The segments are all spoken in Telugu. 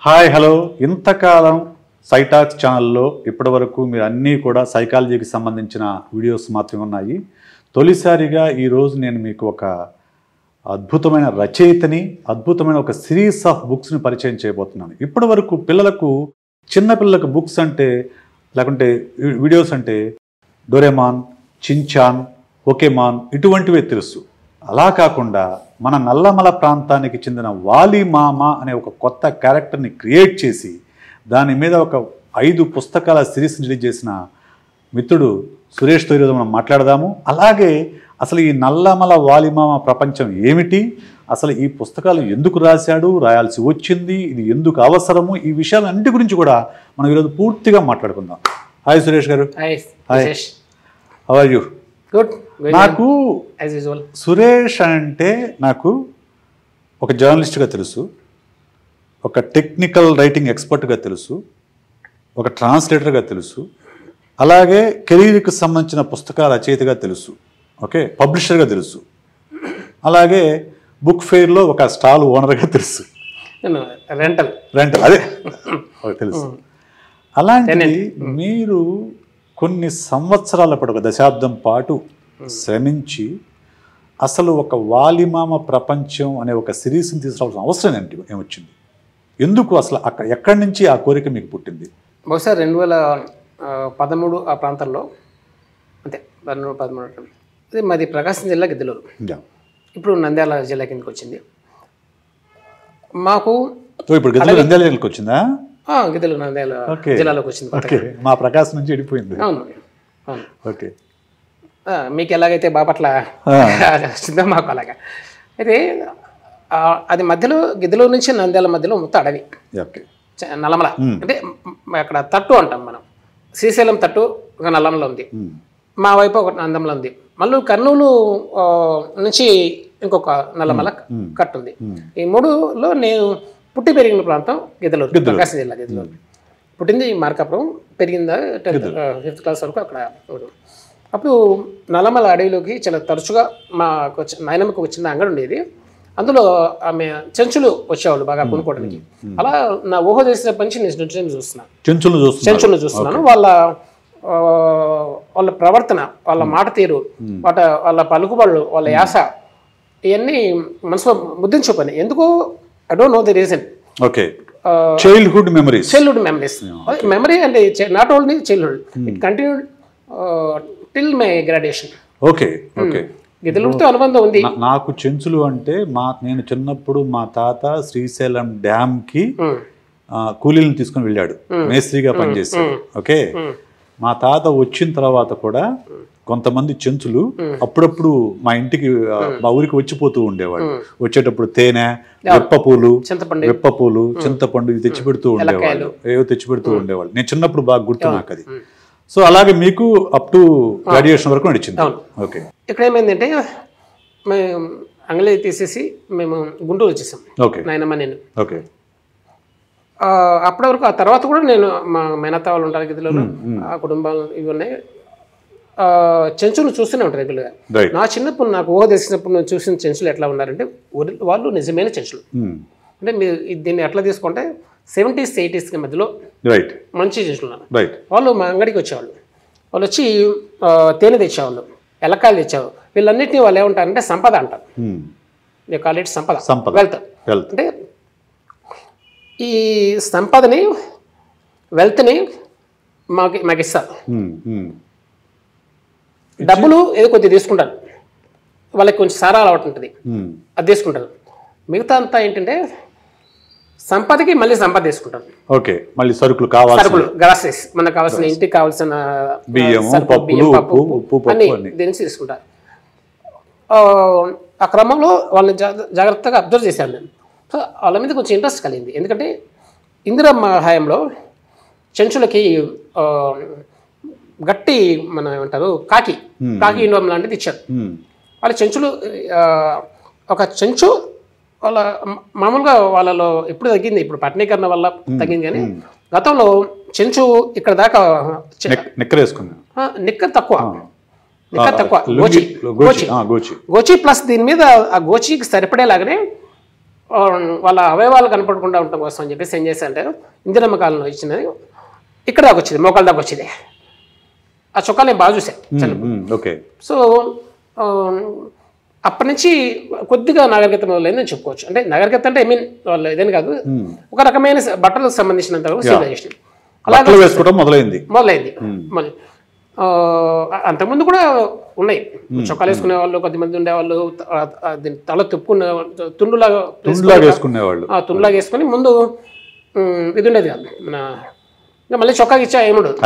హాయ్ హలో ఇంతకాలం సైటాక్స్ ఛానల్లో ఇప్పటివరకు మీరు అన్నీ కూడా సైకాలజీకి సంబంధించిన వీడియోస్ మాత్రమే ఉన్నాయి. తొలిసారిగా ఈరోజు నేను మీకు ఒక అద్భుతమైన రచయితని, అద్భుతమైన ఒక సిరీస్ ఆఫ్ బుక్స్ని పరిచయం చేయబోతున్నాను. ఇప్పటివరకు పిల్లలకు, చిన్నపిల్లలకు బుక్స్ అంటే లేకుంటే వీడియోస్ అంటే డోరేమాన్, చించాన్, పోకేమాన్ ఇటువంటివే తెలుసు. అలా కాకుండా మన నల్లమల ప్రాంతానికి చెందిన వాలి మామ అనే ఒక కొత్త క్యారెక్టర్ని క్రియేట్ చేసి దాని మీద ఒక 5 పుస్తకాల సిరీస్ రిలీజ్ చేసిన మిత్రుడు సురేష్తో ఈరోజు మనం మాట్లాడదాము. అలాగే అసలు ఈ నల్లమల వాలి మామ ప్రపంచం ఏమిటి, అసలు ఈ పుస్తకాలు ఎందుకు రాశాడు, రాయాల్సి వచ్చింది, ఇది ఎందుకు అవసరము, ఈ విషయాలన్నిటి గురించి కూడా మనం ఈరోజు పూర్తిగా మాట్లాడుకుందాం. Hi Suresh garu. Hi. How are you? Good. నాకు యాజ్ యూజువల్ సురేష్ అంటే నాకు ఒక జర్నలిస్ట్గా తెలుసు, ఒక టెక్నికల్ రైటింగ్ ఎక్స్పర్ట్గా తెలుసు, ఒక ట్రాన్స్లేటర్గా తెలుసు, అలాగే కెరీర్కి సంబంధించిన పుస్తకాల రచయితగా తెలుసు, ఓకే, పబ్లిషర్గా తెలుసు, అలాగే బుక్ ఫెయిర్లో ఒక స్టాల్ ఓనర్గా తెలుసు, రెంటల్ అదే తెలుసు. అలాంటి మీరు కొన్ని సంవత్సరాల పాటు, ఒక దశాబ్దం పాటు శ్రమించి అసలు ఒక వాలిమామ ప్రపంచం అనే ఒక సిరీస్ని తీసుకురావాల్సిన అవసరం ఏంటి, ఏమొచ్చింది, ఎందుకు అసలు ఎక్కడి నుంచి ఆ కోరిక మీకు పుట్టింది? బహుశా 2013 ఆ ప్రాంతంలో, అంతే 2013. అది మాది ప్రకాశం జిల్లా గిద్దలూరు, ఇప్పుడు నంద్యాల జిల్లా కిందకి వచ్చింది. మాకు ఇప్పుడు గిద్దలూరు నంద్యాల జిల్లాకి వచ్చిందా? గిద్దలూరు నంద్యాల జిల్లాలోకి వచ్చింది. మా ప్రకాశం నుంచి వెళ్ళిపోయింది. అవును అవును. ఓకే. మీకు ఎలాగైతే బాపట్ల వచ్చిందో మాకు అలాగా. అయితే అది మధ్యలో గిద్దలూరు నుంచి నంద్యాల మధ్యలో మొత్తం అడవి, నల్లమల అంటే అక్కడ తట్టు అంటాం మనం. శ్రీశైలం తట్టు ఒక నల్లమల ఉంది, మా వైపు ఒక నందమల ఉంది, మళ్ళీ కర్నూలు నుంచి ఇంకొక నల్లమల కట్టు ఉంది. ఈ మూడులో నేను పుట్టి పెరిగిన ప్రాంతం గిద్దలూరు, ప్రకాశం జిల్లా గిద్దలూరు. పుట్టింది మార్కాపురం, పెరిగిందా 5th క్లాస్ వరకు అక్కడ. అప్పుడు నల్లమల అడవిలోకి చాలా తరచుగా మాకు నాయనమ్మకు వచ్చిన అంగడి ఉండేది, అందులో ఆమె చెంచులు వచ్చేవాళ్ళు బాగా కొనుక్కోవడానికి. అలా నా ఊహ చేసినప్పటి నుంచి నేను చెంచులను చూస్తున్నాను. వాళ్ళ ప్రవర్తన, వాళ్ళ మాట తీరు, వాళ్ళ పలుకుబడులు, వాళ్ళ యాస, ఇవన్నీ మనసులో ముద్రించుకొని, ఎందుకో I don't know the reason. Okay. Childhood memories. Memory అంటే not only childhood, it continued till my graduation. Okay okay. గిద్దలూరుతో అనుబంధం ఉంది నాకు. చెంచులు అంటే నేను చిన్నప్పుడు మా తాత శ్రీశైలం డ్యామ్కి కూలీలను తీసుకుని వెళ్ళాడు, మేస్త్రిగా పనిచేశాడు. ఓకే. మా తాత వచ్చిన తర్వాత కూడా కొంతమంది చెంచులు అప్పుడప్పుడు మా ఇంటికి, మా ఊరికి వచ్చిపోతూ ఉండేవాడు. వచ్చేటప్పుడు తేనె, వెప్పపూలు, చింతపండు ఇవి తెచ్చిపెడుతూ ఉండేవాళ్ళు, ఏవో తెచ్చిపెడుతూ ఉండేవాళ్ళు. నేను చిన్నప్పుడు బాగా గుర్తు నాకు అది. సో అలాగే మీకు అప్ టు గ్రాడ్యుయేషన్ వరకు నడిచింది. ఓకే. ఇక్కడ ఏమైందంటే మేము అంగళి తీసేసి మేము గుంటూరు వచ్చేసాం, నాయనమ్మ నేను. ఓకే. అప్పటి వరకు, ఆ తర్వాత కూడా నేను, మా మేనత్త వాళ్ళు ఉంటారు గిద్దలూరు, ఆ కుటుంబాలు ఇవి ఉన్నాయి. చెంచులు చూస్తూనే ఉంటారు రెగ్యులర్గా. నా చిన్నప్పుడు, నాకు ఊహ తెలిసినప్పుడు నేను చూసిన చెంచులు ఎట్లా ఉన్నారంటే వాళ్ళు నిజమైన చెంచులు. అంటే మీరు దీన్ని ఎట్లా తీసుకుంటే 70s 80s మధ్యలో మంచి చెంచులు ఉన్నారు. వాళ్ళు మా అంగడికి వచ్చేవాళ్ళు, వాళ్ళు వచ్చి తేనె తెచ్చేవాళ్ళు, ఎలక్కాయలు తెచ్చేవాళ్ళు. వీళ్ళన్నింటినీ వాళ్ళు ఏమంటారంటే సంపద అంటారు. కాల్ ఇట్ సంపద, వెల్త్. అంటే ఈ సంపదని, వెల్త్ని మాకు ఇస్తారు. డబ్బులు ఏదో కొద్దిగా తీసుకుంటారు, వాళ్ళకి కొంచెం సారా అలవాటు ఉంటుంది, అది తీసుకుంటారు. మిగతా అంతా ఏంటంటే సంపదకి మళ్ళీ సంపద తీసుకుంటారు. ఓకే. మళ్ళీ సరుకులు గ్రాసరీస్, మనకు కావాల్సిన ఇంటికి కావాల్సిన బియ్యం, పప్పు అన్ని దీన్ని తీసుకుంటారు. ఆ క్రమంలో వాళ్ళని జాగ్రత్తగా అబ్జర్వ్ చేశాను నేను. సో వాళ్ళ మీద కొంచెం ఇంట్రెస్ట్ కలిగింది. ఎందుకంటే ఇందిరమ్మ హయాంలో చెంచులకి గట్టి, మనం ఏమంటారు, కాకి యూనిఫామ్ లాంటిది ఇచ్చారు. వాళ్ళ చెంచులు, ఒక చెంచు వాళ్ళ మామూలుగా వాళ్ళలో ఎప్పుడు తగ్గింది, ఇప్పుడు పట్టణీకరణ వల్ల తగ్గింది, కానీ గతంలో చెంచు ఇక్కడ దాకా నిక్కర్ తక్కువ, గోచి ప్లస్ దీని మీద ఆ గోచికి సరిపడేలాగానే వాళ్ళ అవయవాలు కనపడకుండా ఉండటం కోసం అని చెప్పేసి ఏం చేశారంటే ఇందిరమ్మ కాలంలో ఇచ్చినది ఇక్కడ దాకా వచ్చింది, మోకాళ్ళ దాకా వచ్చింది. ఆ చొక్కాలు నేను బాగా చూసాను. ఓకే. సో అప్పటి నుంచి కొద్దిగా నాగరికత మొదలైందని చెప్పుకోవచ్చు. అంటే నాగరికత అంటే ఐ మీన్ వాళ్ళు ఇదని కాదు, ఒక రకమైన బట్టలకు సంబంధించినంత వరకు సివిలైజేషన్ అలాగే మొదలైంది. అంతకుముందు కూడా ఉన్నాయి, చొక్కాలు వేసుకునే వాళ్ళు కొద్దిమంది ఉండేవాళ్ళు, తల తిప్పుకునే తుండులాగా వేసుకుని ముందు ఇది ఉండేది కాదు మన, ఇంకా మళ్ళీ చొక్కాకి ఇచ్చా ఏముండదు.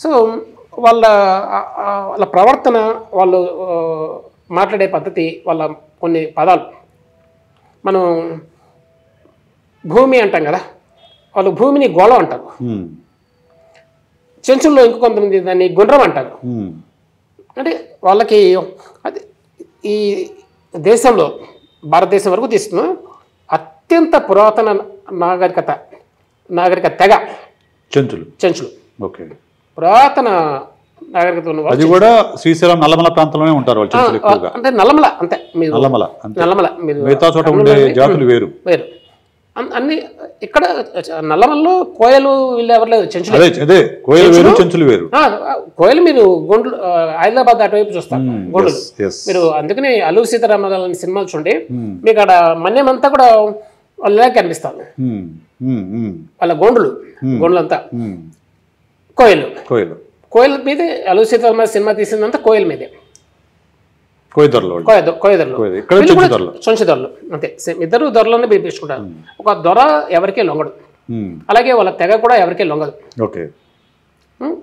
సో వాళ్ళ ప్రవర్తన, వాళ్ళు మాట్లాడే పద్ధతి, వాళ్ళ కొన్ని పదాలు, మనం భూమి అంటాం కదా, వాళ్ళు భూమిని గోళం అంటారు. చెంచుల్లో ఇంకొంతమంది దాన్ని గుండ్రం అంటారు. అంటే వాళ్ళకి అది ఈ దేశంలో భారతదేశం వరకు తీసుకున్న అత్యంత పురాతన నాగరిక తెగ చెంచులు. ఓకే. పురాతన నాగరికత ఉన్న అది కూడా శ్రీశైలం నల్లమల ప్రాంతంలోనే ఉంటారు. అంటే నల్లమల అంతే, నల్లమల మీరు మిగతా చోట ఉండే జాతులు వేరు. అన్ని ఇక్కడ నల్లమల్లో కోయలు వీళ్ళు ఎవరు లేదు, చెంచులు వేరు. కోయలు మీరు గొండ్లు హైదరాబాద్ అటువైపు చూస్తారు గొండ్లు. మీరు అందుకని అల్లు సీతారామరాజు సినిమాలు చూడండి, మీకు అక్కడ మన్యమంతా కూడా వాళ్ళ కనిపిస్తారు. వాళ్ళ గొండ్లంతా కోయల మీదే అల్లు సీతారామరాజు సినిమా తీసిందంతా కోయల మీదే, చొంచుదొరలు అంతే. ఇద్దరు దొరలోనే పిలిపించుకుంటారు. ఒక దొర ఎవరికే లొంగడు, అలాగే వాళ్ళ తెగ కూడా ఎవరికే లొంగదు.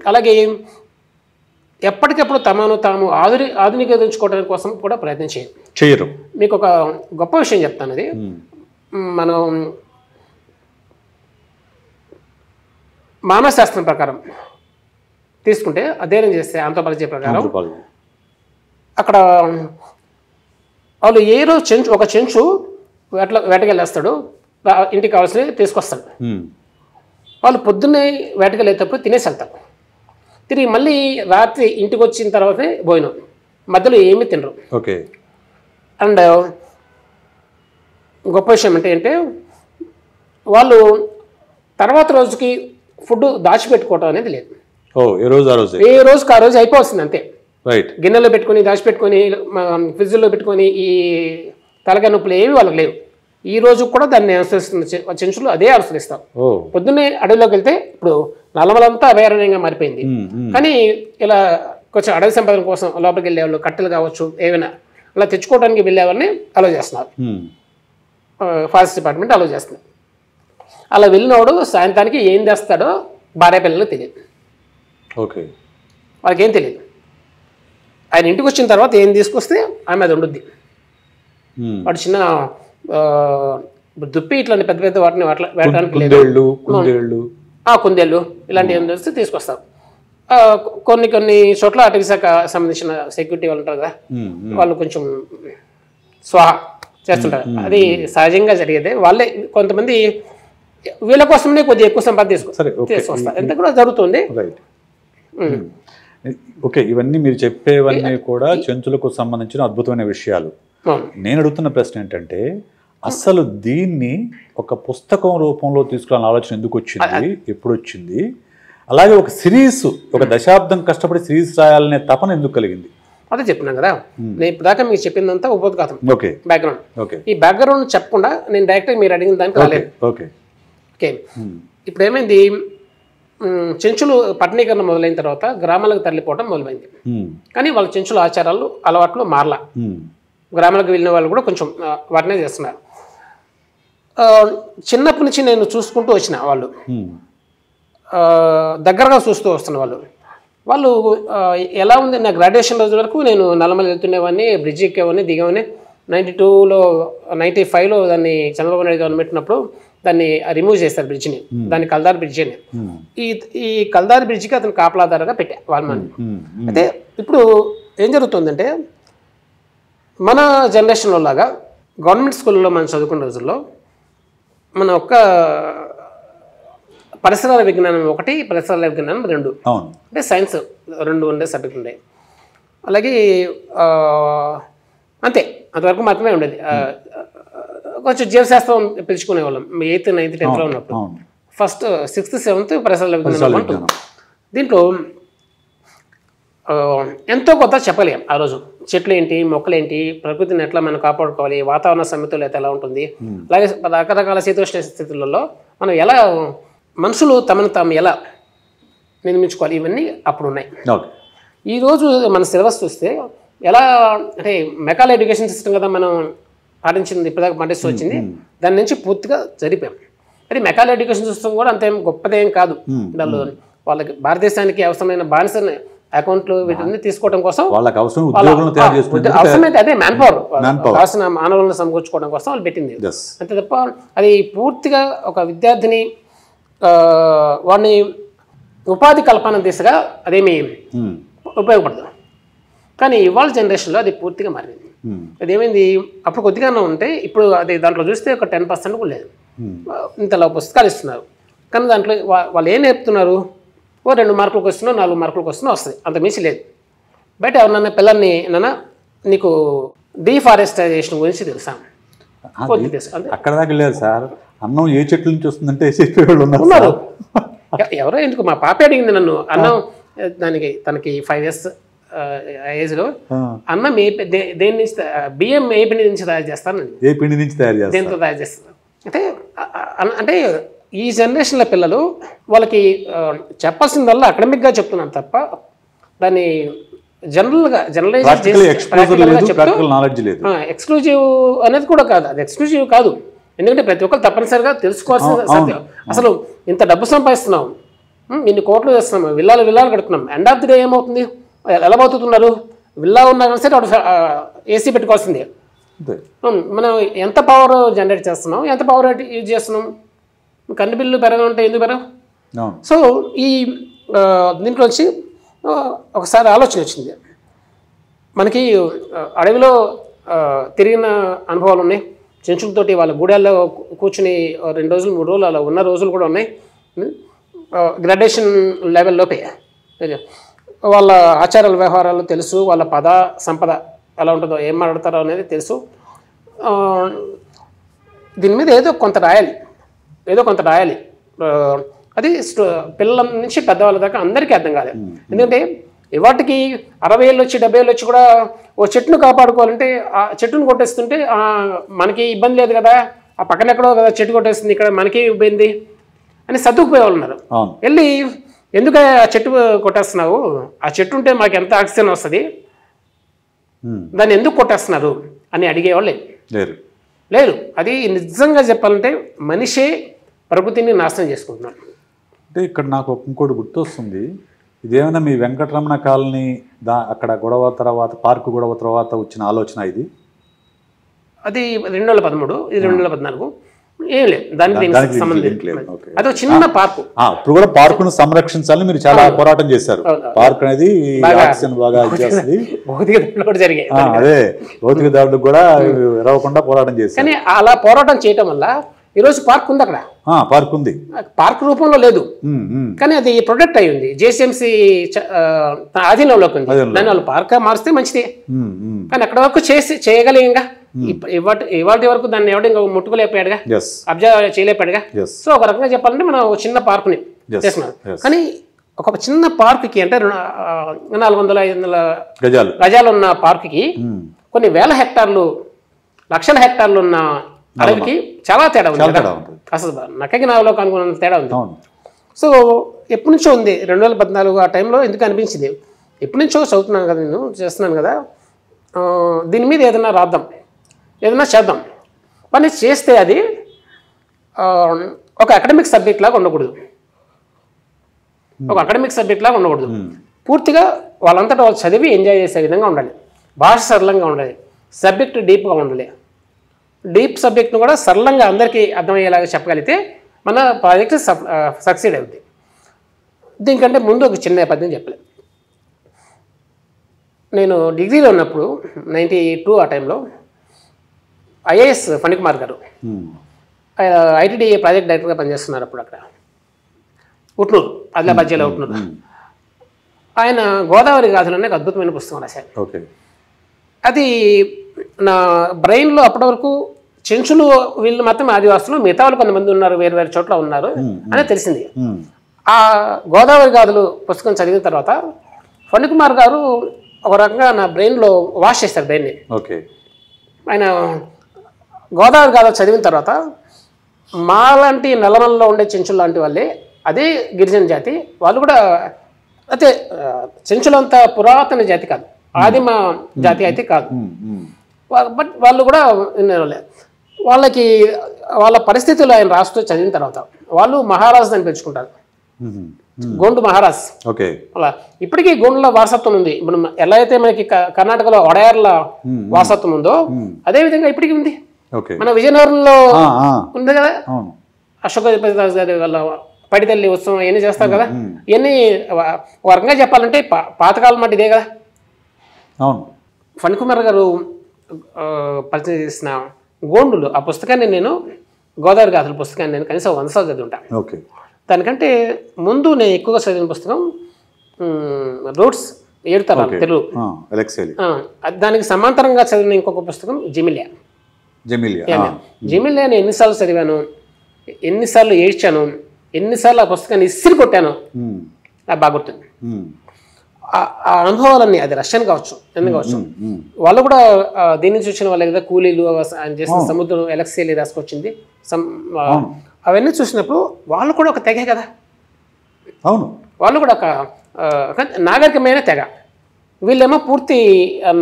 అలాగే ఎప్పటికప్పుడు తమను తాము ఆధునికరించుకోవడానికి కోసం కూడా ప్రయత్నం చేయరు. మీకు ఒక గొప్ప విషయం చెప్తాను. అది మనం మానవ శాస్త్రం ప్రకారం తీసుకుంటే, అధ్యయనం చేస్తే ఆంథ్రోపాలజీ ప్రకారం అక్కడ వాళ్ళు ఏ రోజు ఒక చెంచు వేటకెళ్ళేస్తాడు, ఇంటికి కావాల్సినవి తీసుకొస్తాడు. వాళ్ళు పొద్దున్నే వేటకెళ్ళేటప్పుడు తినేసి వెళ్తారు. తిరిగి మళ్ళీ రాత్రి ఇంటికి వచ్చిన తర్వాతే భోజనం, మధ్యలో ఏమీ తినరు. అండ్ గొప్ప విషయం ఏంటంటే వాళ్ళు తర్వాత రోజుకి ఫుడ్ దాచిపెట్టుకోవటం అనేది లేదు. ఏ రోజుకి ఆ రోజు అయిపోవస్తుంది అంతే. గిన్నెలో పెట్టుకొని దాచిపెట్టుకొని ఫ్రిడ్జ్లో పెట్టుకొని ఈ తలకాయ నొప్పులు ఏవి వాళ్ళకి లేవు. ఈ రోజు కూడా దాన్ని అనుసరిస్తున్న చెంచులు అదే అనుసరిస్తారు. పొద్దున్నే అడవిలోకి వెళ్తే ఇప్పుడు నల్లమలంతా అభయారణ్యంగా మారిపోయింది, కానీ ఇలా కొంచెం అడవి సంపాదన కోసం లోపలికి వెళ్ళేవాళ్ళు కట్టెలు కావచ్చు ఏమైనా అలా తెచ్చుకోవడానికి వెళ్ళేవారిని అలో చేస్తున్నారు. ఫారెస్ట్ డిపార్ట్మెంట్ అలో చేస్తుంది. అలా వెళ్ళినవాడు సాయంత్రానికి ఏం చేస్తాడో భార్య పిల్లలకు తెలియదు. వాళ్ళకేం తెలియదు. ఆయన ఇంటికి వచ్చిన తర్వాత ఏం తీసుకొస్తే ఆమె అది ఉండుద్ది. వాడు చిన్న దుప్పి ఇట్లాంటి పెద్ద పెద్ద వాటిని వేయడానికి లేదు, కుందేళ్ళు ఇలాంటివి ఏం చేస్తే తీసుకొస్తారు. కొన్ని చోట్ల అటవీ శాఖ సంబంధించిన సెక్యూరిటీ వాళ్ళు ఉంటారు కదా, వాళ్ళు కొంచెం స్వాహ చేస్తుంటారు. అది సహజంగా జరిగేదే. వాళ్ళే కొంతమంది వీళ్ళ కోసమే కొద్దిగా ఎక్కువ సంపాదన తీసుకొస్తారు. ఎంత కూడా జరుగుతుంది. ఓకే, ఇవన్నీ మీరు చెప్పేవన్నీ కూడా చెంచులకు సంబంధించిన అద్భుతమైన విషయాలు. నేను అడుగుతున్న ప్రశ్న ఏంటంటే, అసలు దీన్ని ఒక పుస్తకం రూపంలో తీసుకురావాలని ఆలోచన ఎందుకు వచ్చింది, ఎప్పుడు వచ్చింది? అలాగే ఒక సిరీస్, ఒక దశాబ్దం కష్టపడి సిరీస్ రాయాలనే తపన ఎందుకు కలిగింది? అదే చెప్పినాను కదా, నేను ఇప్పటిదాకా మీకు చెప్పిందంతా ఉపోద్ఘాతం, బ్యాక్గ్రౌండ్. ఈ బ్యాక్గ్రౌండ్ చెప్పకుండా నేను డైరెక్ట్గా మీరు అడిగిన దానికి రాలేదు. ఓకే, ఇప్పుడు ఏమైంది, చెంచులు పట్టణీకరణ మొదలైన తర్వాత గ్రామాలకు తరలిపోవడం మొదలైంది. కానీ వాళ్ళ చెంచుల ఆచారాలు అలవాట్లు మారలా. గ్రామాలకు వెళ్ళిన వాళ్ళు కూడా కొంచెం వాటినే చేస్తున్నారు. చిన్నప్పటి నుంచి నేను చూసుకుంటూ వచ్చిన వాళ్ళు, దగ్గరగా చూస్తూ వస్తున్న వాళ్ళు ఎలా ఉంది. నా గ్రాడ్యుయేషన్ రోజు వరకు నేను నల్లమల వెళ్తుండేవాడిని, బ్రిడ్జ్ ఎక్కేవాడిని, దిగేవాడిని. 92లో 95లో దాన్ని చంద్రబాబు నాయుడు గవర్నమెంట్ ఉన్నప్పుడు దాన్ని రిమూవ్ చేస్తారు బ్రిడ్జిని, దాన్ని కల్దార్ బ్రిడ్జ్ అని. ఈ కల్దార్ బ్రిడ్జికి అతను కాపలాదారుగా పెట్టా వాళ్ళని. అయితే ఇప్పుడు ఏం జరుగుతుందంటే, మన జనరేషన్లో లాగా గవర్నమెంట్ స్కూల్లో మనం చదువుకున్న రోజుల్లో మన ఒక్క పరిసరాల విజ్ఞానం ఒకటి, పరిసరాల విజ్ఞానం రెండు, అంటే సైన్స్ రెండు ఉండే సబ్జెక్ట్ ఉండే. అలాగే అంతే, అంతవరకు మాత్రమే ఉండేది. కొంచెం జీవశాస్త్రం పిలుచుకునేవాళ్ళం 8th 9th 10th ఉన్నప్పుడు. ఫస్ట్ 6th 7th పరిసరాల విజ్ఞానం ఉంటుంది. దీంట్లో ఎంతో కొంత చెప్పలేం ఆ రోజు. చెట్లు ఏంటి, మొక్కలు ఏంటి, ప్రకృతిని ఎట్లా మనం కాపాడుకోవాలి, వాతావరణ సమతుల్యత ఎలా ఉంటుంది, అలాగే రకరకాల శీతోష్ణ స్థితులలో మనం ఎలా మనుషులు తమను తాము ఎలా నిర్మించుకోవాలి, ఇవన్నీ అప్పుడు ఉన్నాయి. ఈరోజు మన సిలబస్ చూస్తే ఎలా అంటే మెకాల్ ఎడ్యుకేషన్ సిస్టమ్ కదా మనం పాటించింది, ఇప్పటిదాకా పాటిస్తూ వచ్చింది, దాని నుంచి పూర్తిగా జరిపాం. అంటే మెకాల్ ఎడ్యుకేషన్ సిస్టమ్ కూడా అంతేం గొప్పదేం కాదు. దానిలో వాళ్ళకి భారతదేశానికి అవసరమైన బానిస అకౌంట్లు వీటిని తీసుకోవడం కోసం అవసరమైతే అదే మ్యాన్ పవర్ కావాల్సిన మానవులను సమకూర్చుకోవడం కోసం వాళ్ళు పెట్టింది. అంతే తప్ప అది పూర్తిగా ఒక విద్యార్థిని వాడిని ఉపాధి కల్పన దిశగా అదేమి ఉపయోగపడదు. కానీ ఇవాళ జనరేషన్లో అది పూర్తిగా మారింది. అదేమైంది, అప్పుడు కొద్దిగానే ఉంటే ఇప్పుడు అది దాంట్లో చూస్తే ఒక 10% కూడా లేదు. ఇంతలో పుస్తకాలు ఇస్తున్నారు, కానీ దాంట్లో వాళ్ళు ఏం నేర్పుతున్నారు, 2 మార్కులకు వస్తున్నా 4 మార్కులకు వస్తున్నా వస్తుంది, అంత మించి లేదు. బయట ఎవరన్నా పిల్లల్ని నాన్న నీకు డీఫారెస్టైజేషన్ గురించి తెలుసా, అక్కడ దాకా లేదు సార్, అన్నం ఏ చెట్ల నుంచి వస్తుందంటే చెప్పేవాళ్ళు ఉన్నారు. ఎవరో ఎందుకు మా పాప అడిగింది నన్ను, అన్నం తనకి 5 years ఏజ్లో అన్నం దేని నుంచి బియ్యం ఏ పిండి నుంచి తయారు చేస్తాను, ఏ పిండి నుంచి తయారు చేస్తారు, దేంతో తయారు చేస్తారు అంటే ఈ జనరేషన్లో పిల్లలు వాళ్ళకి చెప్పాల్సిందల్లా అకాడమిక్గా చెప్తున్నాను తప్ప దాన్ని ఎక్స్క్లూజివ్ అనేది కూడా కాదు. అది ఎక్స్క్లూజివ్ కాదు, ఎందుకంటే ప్రతి ఒక్కరు తప్పనిసరిగా తెలుసుకోవాల్సిన సత్యం. అసలు ఇంత డబ్బు సంపాదిస్తున్నాం, ఇన్ని కోట్లు చేస్తున్నాం, విల్లాలు కడుతున్నాం, ఎండ్ ఆఫ్ ది డే ఏమవుతుంది, ఎలా బతుకుతున్నారు, విల్లా ఉన్నా కానీ సరే ఏసీ పెట్టుకోవాల్సిందే. మనం ఎంత పవర్ జనరేట్ చేస్తున్నాం, ఎంత పవర్ యూజ్ చేస్తున్నాం, కరెంట్ బిల్లు పెరగంటే ఎందుకు పెరగవు? సో ఈ దీంట్లో వచ్చి ఒకసారి ఆలోచన వచ్చింది. మనకి అడవిలో తిరిగిన అనుభవాలు ఉన్నాయి, చెంచులతోటి వాళ్ళ గూడాల్లో కూర్చుని 2 రోజులు 3 రోజులు అలా ఉన్న రోజులు కూడా ఉన్నాయి. గ్రాడ్యుయేషన్ లెవెల్లోపే వాళ్ళ ఆచారాల వ్యవహారాలు తెలుసు, వాళ్ళ పద సంపద ఎలా ఉంటుందో, ఏం మాట్లాడతారో అనేది తెలుసు. దీని మీద ఏదో కొంత రాయాలి. అది పిల్లల నుంచి పెద్దవాళ్ళ దాకా అందరికీ అర్థం కాలేదు. ఎందుకంటే ఇవాటికి 60 ఏళ్ళు వచ్చి 70 ఏళ్ళు వచ్చి కూడా ఓ చెట్టును కాపాడుకోవాలంటే ఆ చెట్టును కొట్టేస్తుంటే మనకి ఇబ్బంది లేదు కదా, ఆ పక్కన ఎక్కడో కదా చెట్టు కొట్టేస్తుంది, ఇక్కడ మనకి ఇబ్బంది అని సర్దుకుపోయేవాళ్ళు ఉన్నారు. వెళ్ళి ఎందుకు ఆ చెట్టు కొట్టేస్తున్నావు, ఆ చెట్టు ఉంటే మాకు ఎంత ఆక్సిజన్ వస్తుంది, దాన్ని ఎందుకు కొట్టేస్తున్నారు అని అడిగేవాళ్ళు లేరు. అది నిజంగా చెప్పాలంటే మనిషే ప్రకృతిని నాశనం చేసుకుంటున్నాడు. అంటే ఇక్కడ నాకు ఇంకోటి గుర్తొస్తుంది, ఇదేమైనా మీ వెంకటరమణ కాలనీ అక్కడ గొడవ తర్వాత పార్కు గొడవ తర్వాత వచ్చిన ఆలోచన ఇది? అది 2013, ఇది 2014. ఏం లేదు, దానికి సంబంధం లేదు. అదో చిన్న పార్కు. ఇప్పుడు కూడా పార్కును సంరక్షించాలని మీరు చాలా పోరాటం చేశారు. పార్క్ అనేది ఆక్సిజన్ బాగా ఇచ్చేస్తుంది, అదే భౌతిక దాడులు కూడా ఇరవకుండా పోరాటం చేశారు. కానీ అలా పోరాటం చేయటం వల్ల ఈరోజు పార్క్ ఉంది, అక్కడ పార్క్ ఉంది, పార్క్ రూపంలో లేదు, కానీ అది ప్రొటెక్ట్ అయ్యి ఉంది, జేసీఎంసీ ఆధీనంలోకి ఉంది. దాన్ని వాళ్ళు పార్క్ మారిస్తే మంచిది, కానీ అక్కడ వరకు చేయగలిగా ఇవాటి వరకు దాన్ని ఎవడ ఇంకా ముట్టుకోలేకపోయాడుగా, అబ్జర్వ్ చేయలేపాడుగా. సో ఒక రకంగా చెప్పాలంటే మనం ఒక చిన్న పార్కుని చేస్తున్నాం. కానీ ఒక చిన్న పార్కుకి అంటే 400-500 గజాలు ఉన్న పార్కుకి కొన్ని వేల హెక్టార్లు, లక్షల హెక్టార్లు ఉన్న అడవికి చాలా తేడా ఉంది. అసలు నక్కకి నావలో కనుగొన్న తేడా ఉంది. సో ఎప్పటి నుంచో ఉంది, 2014 ఆ టైంలో ఎందుకు అనిపించింది, ఎప్పటి నుంచో చదువుతున్నాను కదా, నేను చేస్తున్నాను కదా, దీని మీద ఏదైనా రాద్దాం, ఏదైనా చేద్దాం. పని చేస్తే అది ఒక అకాడమిక్ సబ్జెక్ట్ లాగా ఉండకూడదు, పూర్తిగా వాళ్ళంతటా వాళ్ళు చదివి ఎంజాయ్ చేసే విధంగా ఉండాలి, భాష సరళంగా ఉండాలి, సబ్జెక్ట్ డీప్గా ఉండాలి. డీప్ సబ్జెక్ట్ను కూడా సరళంగా అందరికీ అర్థమయ్యేలాగా చెప్పగలిగితే మన ప్రాజెక్ట్ సక్సీడ్ అవుతుంది. దీనికంటే ముందు ఒక చిన్న నేపథ్యం చెప్పలేదు. నేను డిగ్రీలో ఉన్నప్పుడు 92 ఆ టైంలో ఐఏఎస్ ఫణికుమార్ గారు ఐటీడీ ప్రాజెక్ట్ డైరెక్టర్గా పనిచేస్తున్నారు అప్పుడు అక్కడ ఉట్నూరు, ఆదిలాబాద్ జిల్లా ఉట్నూరు. ఆయన గోదావరి గాథలు అనే అద్భుతమైన పుస్తకం రాశారు. అది నా బ్రెయిన్లో అప్పటి వరకు చెంచులు వీళ్ళు మాత్రం ఆదివాసులు, మిగతా వాళ్ళు కొంతమంది ఉన్నారు, వేరు వేరు చోట్ల ఉన్నారు అని తెలిసింది. ఆ గోదావరి గాథలు పుస్తకం చదివిన తర్వాత ఫణికుమార్ గారు ఒక రకంగా నా బ్రెయిన్లో వాష్ చేస్తారు బ్రెయిన్ని. ఓకే. ఆయన గోదావరి గాథలు చదివిన తర్వాత మాలాంటి నల్లమల్లో ఉండే చెంచులు లాంటి వాళ్ళే, అదే గిరిజన జాతి వాళ్ళు కూడా, అయితే చెంచులంత పురాతన జాతి కాదు, ఆదిమ జాతి అయితే కాదు, బట్ వాళ్ళు కూడా వాళ్ళకి వాళ్ళ పరిస్థితులు ఆయన రాస్తూ చదివిన తర్వాత వాళ్ళు మహారాజు అని పిలుచుకుంటారు, గోండు మహారాజ్. ఓకే. అలా ఇప్పటికీ గోండుల వారసత్వం ఉంది. ఇప్పుడు ఎలా అయితే మనకి కర్ణాటకలో ఒడయార్ల వారసత్వం ఉందో అదే విధంగా ఇప్పటికీ ఉంది. మన విజయనగరంలో ఉంది కదా, అశోక గారి వాళ్ళ పడితల్లి ఉత్సవం ఇవన్నీ చేస్తారు కదా, ఇవన్నీ ఒక రకంగా చెప్పాలంటే పాతకాలం మాట ఇదే కదా. ఫణికుమార్ గారు పరిచయం చేసిన గోండులు ఆ పుస్తకాన్ని నేను, గోదావరి గాథల పుస్తకాన్ని నేను కనీసం 100 సార్లు చదివి ఉంటాను. దానికంటే ముందు నేను ఎక్కువగా చదివిన పుస్తకం రూట్స్ 7 తరాలు తెలుగు. దానికి సమాంతరంగా చదివిన ఇంకొక పుస్తకం జమిలియా. జమిలియాని ఎన్నిసార్లు చదివాను, ఎన్నిసార్లు ఏడ్చాను, ఎన్నిసార్లు ఆ పుస్తకాన్ని ఇసిరి కొట్టాను నాకు బాగా గుర్తుంది. ఆ అనుభవాలన్నీ, అది రష్యన్ కావచ్చు, ఎందుకు కావచ్చు, వాళ్ళు కూడా దీని నుంచి వచ్చిన వాళ్ళే కదా, కూలీలు ఆయన చేసిన సముద్రం ఎలక్సీలు రాసుకొచ్చింది, అవన్నీ చూసినప్పుడు వాళ్ళు కూడా ఒక తెగే కదా. అవును, వాళ్ళు కూడా ఒక నాగరికమైన తెగ, వీళ్ళేమో పూర్తి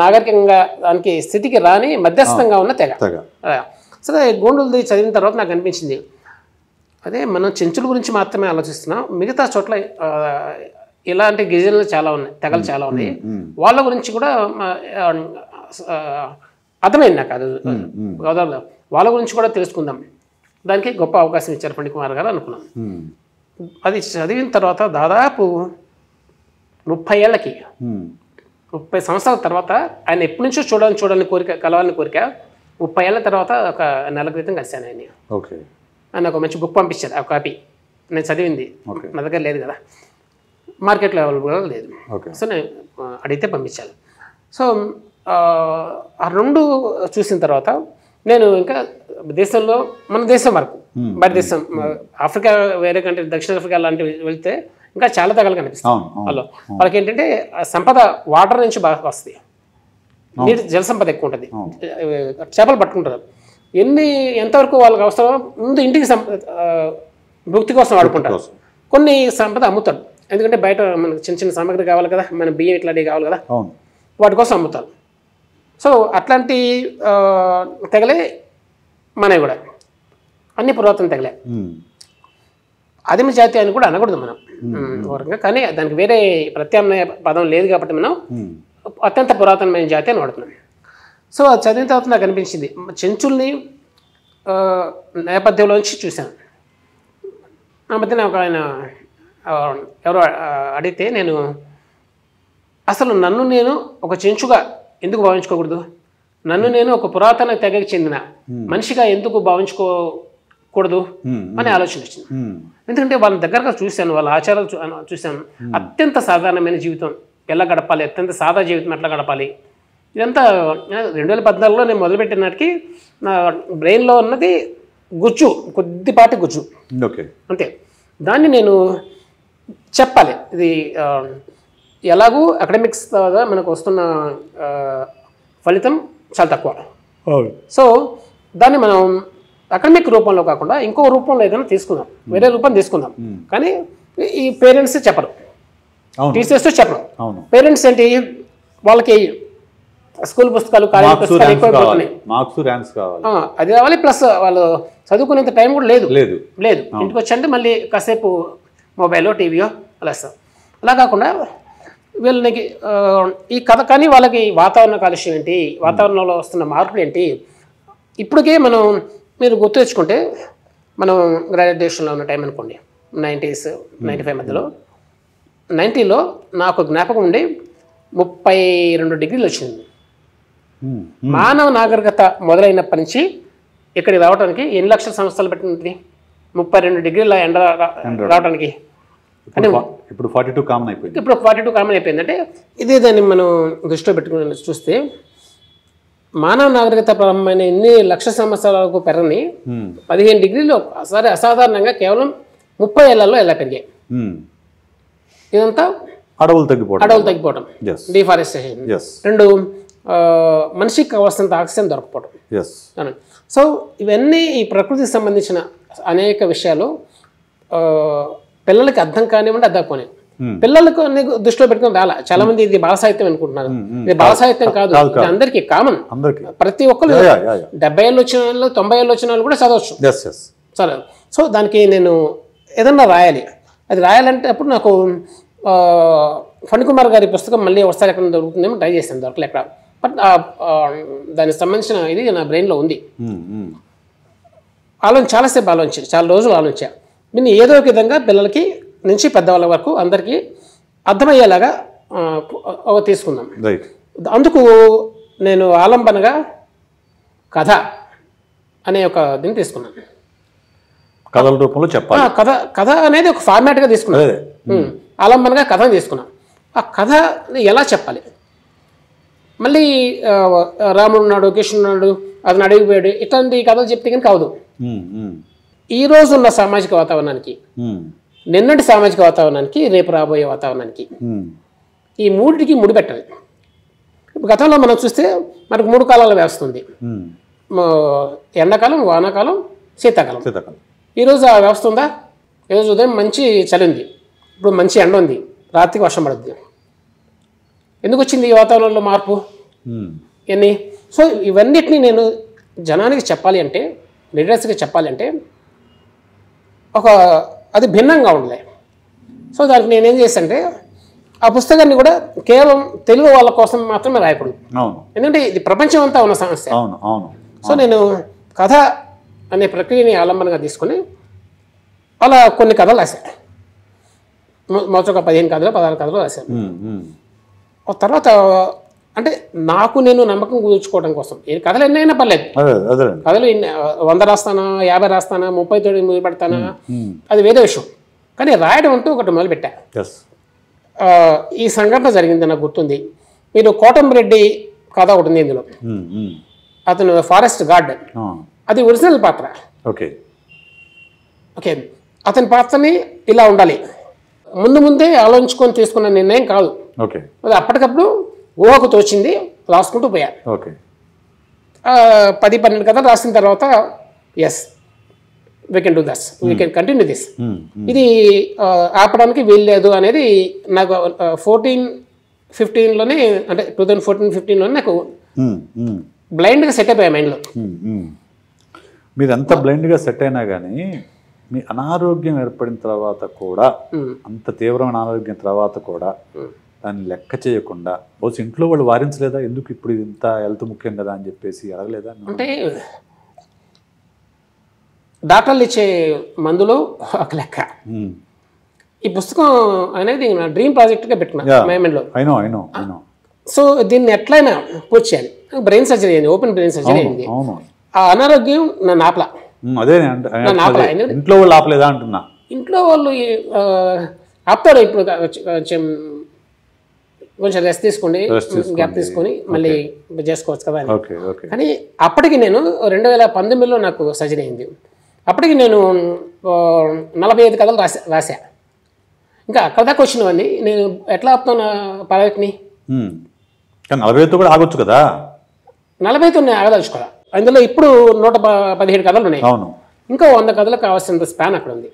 నాగరికంగా దానికి స్థితికి రాని మధ్యస్థంగా ఉన్న తెగ. సరే, గోండులది చదివిన తర్వాత నాకు అనిపించింది, అదే మనం చెంచుల గురించి మాత్రమే ఆలోచిస్తున్నాం, మిగతా చోట్ల ఇలాంటి గిరిజనులు చాలా ఉన్నాయి, తెగలు చాలా ఉన్నాయి, వాళ్ళ గురించి కూడా అర్థమైంది నాకు. అది గోదావరిలో వాళ్ళ గురించి కూడా తెలుసుకుందాం, దానికి గొప్ప అవకాశం ఇచ్చారు ఫణికుమార్ గారు అనుకున్నాం. అది చదివిన తర్వాత దాదాపు 30 ఏళ్ళకి, 30 సంవత్సరాల తర్వాత ఆయన ఎప్పటి నుంచో చూడాలని కోరిక, కలవాలని కోరిక, 30 ఏళ్ళ తర్వాత ఒక నెల క్రితం కలిశాను ఆయన్ని. ఆయన ఒక మంచి బుక్ పంపించారు, ఆ కాపీ నేను చదివింది, నా దగ్గర లేదు కదా, మార్కెట్లో అవైలబుల్ లేదు. సో నేను అడిగితే పంపించాను. సో ఆ 2 చూసిన తర్వాత నేను ఇంకా దేశంలో, మన దేశం వరకు, బయట దేశం ఆఫ్రికా, వేరే కంట్రీ, దక్షిణ ఆఫ్రికా లాంటివి వెళ్తే ఇంకా చాలా తగలు కనిపిస్తాయి. వాళ్ళకి ఏంటంటే సంపద వాటర్ నుంచి బాగా వస్తుంది, నీటి జల సంపద ఎక్కువ ఉంటుంది, చేపలు పట్టుకుంటారు. ఎంతవరకు వాళ్ళకి అవసరం ముందు ఇంటికి భుక్తి కోసం వాడుకుంటారు, కొన్ని సంపద అమ్ముతారు, ఎందుకంటే బయట మనకు చిన్న చిన్న సామాగ్రి కావాలి కదా, మన బియ్యం ఇట్లాంటివి కావాలి కదా, వాటి కోసం అమ్ముతారు. సో అట్లాంటి తెగలే మనవి కూడా, అన్ని పురాతన తెగలే. ఆదిమ జాతి అని కూడా అనకూడదు మనం ఘోరంగా, కానీ దానికి వేరే ప్రత్యామ్నాయ పదం లేదు కాబట్టి మనం అత్యంత పురాతనమైన జాతి అని వాడుతున్నాం. సో అది చదివిన తర్వాత నాకు అనిపించింది, చెంచుల్ని నేపథ్యంలోంచి చూశాను. ఆ మధ్యన ఒక ఆయన ఎవరో అడిగితే, నేను అసలు నన్ను నేను ఒక చెంచుగా ఎందుకు భావించుకోకూడదు, నన్ను నేను ఒక పురాతన తెగకి చెందిన మనిషిగా ఎందుకు భావించుకోకూడదు అని ఆలోచన వచ్చింది. ఎందుకంటే వాళ్ళ దగ్గరగా చూశాను, వాళ్ళ ఆచారాలు చూశాను, అత్యంత సాధారణమైన జీవితం ఎలా గడపాలి, అత్యంత సాదా జీవితం ఎట్లా గడపాలి, ఇదంతా 2014లో నేను మొదలుపెట్టిన నాటికి నా బ్రెయిన్లో ఉన్నది గుజ్జు, కొద్దిపాటి గుజ్జు అంతే. దాన్ని నేను చెప్పాలి, ఇది ఎలాగూ అకాడమిక్స్ ద్వారా మనకు వస్తున్న ఫలితం చాలా తక్కువ. సో దాన్ని మనం అకాడమిక్ రూపంలో కాకుండా ఇంకో రూపంలో ఏదైనా తీసుకుందాం, వేరే రూపం తీసుకుందాం. కానీ ఈ పేరెంట్స్ చెప్పరు, టీచర్స్ చెప్పరు. పేరెంట్స్ ఏంటి, వాళ్ళకి స్కూల్ పుస్తకాలు, కాలేజీ పుస్తకాలు ఎక్కువ, అది కావాలి, ప్లస్ వాళ్ళు చదువుకునేంత టైం కూడా లేదు. ఇంటికి వచ్చంటే మళ్ళీ కాసేపు మొబైల్లో, టీవీయో అలా ఇస్తారు. అలా కాకుండా వీళ్ళకి ఈ కథ, కానీ వాళ్ళకి వాతావరణ కాలుష్యం ఏంటి, వాతావరణంలో వస్తున్న మార్పులు ఏంటి, ఇప్పటికే మనం మీరు గుర్తు తెచ్చుకుంటే, మనం గ్రాడ్యుయేషన్లో ఉన్న టైం అనుకోండి, 90s 95 మధ్యలో, 90లో నాకు జ్ఞాపకం ఉండి 32 డిగ్రీలు వచ్చింది. మానవ నాగరికత మొదలైనప్పటి నుంచి ఇక్కడికి రావడానికి ఎన్ని లక్షల సంవత్సరాలు పెట్టింది, 32 డిగ్రీల ఎండ రావడానికి. ఇప్పుడు 42 కామన్ అయిపోయింది. అంటే ఇదే దాన్ని మనం దృష్టిలో పెట్టుకుని చూస్తే మానవ నాగరికత ప్రారంభమైన ఎన్ని లక్షల సంవత్సరాలకు పెరగని 15 డిగ్రీలు ఒకసారి అసాధారణంగా కేవలం 30 ఏళ్లలో ఎలా పెరిగాయి. ఇదంతా అడవులు తగ్గిపోవడం, డిఫారెస్టేషన్. 2 మనిషికి కావాల్సినంత ఆక్సిజన్ దొరకపోవడం. సో ఇవన్నీ ఈ ప్రకృతికి సంబంధించిన అనేక విషయాలు పిల్లలకి అర్థం కానివ్వండి, అర్థం పోనీ పిల్లలకు అన్ని దృష్టిలో పెట్టుకుని రాలా. చాలా మంది ఇది బాల సాహిత్యం అనుకుంటున్నారు. ఇది బాల సాహిత్యం కాదు, ఇది అందరికీ కామన్. ప్రతి ఒక్కరు 70 ఏళ్ళు వచ్చిన వాళ్ళు 90 ఏళ్ళు వచ్చిన వాళ్ళు కూడా చదవచ్చు. సరే, సో దానికి నేను ఏదన్నా రాయాలి. అది రాయాలంటే అప్పుడు నాకు ఫణికుమార్ గారి పుస్తకం మళ్ళీ ఒకసారి ఎక్కడ దొరుకుతుందేమో ట్రై చేశాను, దొరకలే ఎక్కడ. బట్ దానికి సంబంధించిన ఇది నా బ్రెయిన్లో ఉంది. చాలాసేపు ఆలోచించాను, చాలా రోజులు ఆలోచించాను. దీన్ని ఏదో ఒక విధంగా పిల్లలకి నుంచి పెద్దవాళ్ళ వరకు అందరికీ అర్థమయ్యేలాగా తీసుకుందాం. అందుకు నేను ఆలంబనగా కథ అనే ఒక దీన్ని తీసుకున్నాను. కథల రూపంలో చెప్పాలి. కథ అనేది ఒక ఫార్మాట్గా తీసుకున్నాను. ఆలంబనగా కథను తీసుకున్నాను. ఆ కథ ఎలా చెప్పాలి, మళ్ళీ రాముడు ఉన్నాడు, కృష్ణుడు ఉన్నాడు, అతను అడిగిపోయాడు, ఇట్లాంటి కథలు చెప్తే కానీ కాదు. ఈ రోజు ఉన్న సామాజిక వాతావరణానికి, నిన్నటి సామాజిక వాతావరణానికి, రేపు రాబోయే వాతావరణానికి ఈ మూడిటికి ముడిపెట్టాలి. ఇప్పుడు గతంలో మనం చూస్తే మనకు 3 కాలాల వ్యవస్థ ఉంది. ఎండాకాలం, వానాకాలం, శీతాకాలం. ఈరోజు ఆ వ్యవస్థ ఉందా? ఈరోజు ఉదయం మంచి చలి ఉంది, ఇప్పుడు మంచి ఎండ ఉంది, రాత్రికి వర్షం పడుద్ది. ఎందుకు వచ్చింది ఈ వాతావరణంలో మార్పు? ఎన్ని? సో ఇవన్నిటినీ నేను జనానికి చెప్పాలి అంటే, లీడర్స్కి చెప్పాలి అంటే అది భిన్నంగా ఉండలే. సో దానికి నేనేం చేశానంటే ఆ పుస్తకాన్ని కూడా కేవలం తెలుగు వాళ్ళ కోసం మాత్రమే రాయకూడదు, ఎందుకంటే ఇది ప్రపంచం అంతా ఉన్న సమస్య. సో నేను కథ అనే ప్రక్రియని ఆలంబనగా తీసుకొని అలా కొన్ని కథలు రాశాను. మొదట ఒక 15 కథలు 16 కథలు రాశాను. తర్వాత అంటే నాకు నేను నమ్మకం కుదుర్చుకోవడం కోసం ఏ కథలు ఎన్నైనా పర్లేదు, కథలు 100 రాస్తానా, 50 రాస్తానా, 30 మొదలు పెడతానా, అది వేరే విషయం. కానీ రాయడం అంటూ ఒకటి మొదలుపెట్టా. ఈ సంఘటన జరిగింది నాకు గుర్తుంది. మీరు కోటంరెడ్డి కథ ఒకటి ఉంది ఇందులో. అతను ఫారెస్ట్ గార్డ్, అది ఒరిజినల్ పాత్ర. ఓకే, అతని పాత్రని ఇలా ఉండాలి, ముందే ఆలోచించుకొని తీసుకున్న నిర్ణయం కాదు. అది అప్పటికప్పుడు ఊహకు తోచింది, రాసుకుంటూ పోయా. 10-12 కథలు రాసిన తర్వాత yes we can do thus, we can continue this. ఇది ఆపడానికి వీల్లేదు అనేది నాకు 14-15లోనే, అంటే 2014-15లోనే నాకు బ్లైండ్గా సెట్ అయిపోయా మైండ్లో. మీరు ఎంత బ్లైండ్గా సెట్ అయినా కానీ మీ అనారోగ్యం ఏర్పడిన తర్వాత కూడా, అంత తీవ్రమైన అనారోగ్యం తర్వాత కూడా దాన్ని లెక్క చేయకుండా బహుశా ఇంట్లో వాళ్ళు వారించలేదా? ఎందుకు ఇప్పుడు ఇంత హెల్త్ ముఖ్యం కదా అని చెప్పేసి అడగలేదా? అంటే డాక్టర్లు ఇచ్చే మందులు ఒక లెక్క. ఈ పుస్తకం అనేది నా డ్రీమ్ ప్రాజెక్ట్గా పెట్టుకున్నా మైండ్లో. సో దీన్ని ఎట్లయినా పూర్తి చేయాలి. బ్రెయిన్ సర్జరీ అయింది, ఓపెన్ బ్రెయిన్ సర్జరీ అయింది. ఆ అనారోగ్యం నన్ను ఆపలా. ఇంట్లో వాళ్ళు ఆపలేదా అంటున్నా? ఇంట్లో వాళ్ళు ఆపుతారు. ఇప్పుడు కొంచెం రెస్ట్ తీసుకోండి, గ్యాప్ తీసుకొని మళ్ళీ చేసుకోవచ్చు కదా అని. కానీ అప్పటికి నేను 2019లో నాకు సర్జరీ అయింది. అప్పటికి నేను 45 కథలు రాసా. ఇంకా అక్కడ దాకా వచ్చినవన్నీ నేను ఎట్లా ఆపుతాను ప్రాజెక్ట్ని? 45తో కూడా ఆగొచ్చు కదా. 40తో నేను ఆగదలుచుకోవాలి. అందులో ఇప్పుడు 117 కథలు ఉన్నాయి. ఇంకా 100 కథలకు కావాల్సినంత స్పాన్ అక్కడ ఉంది.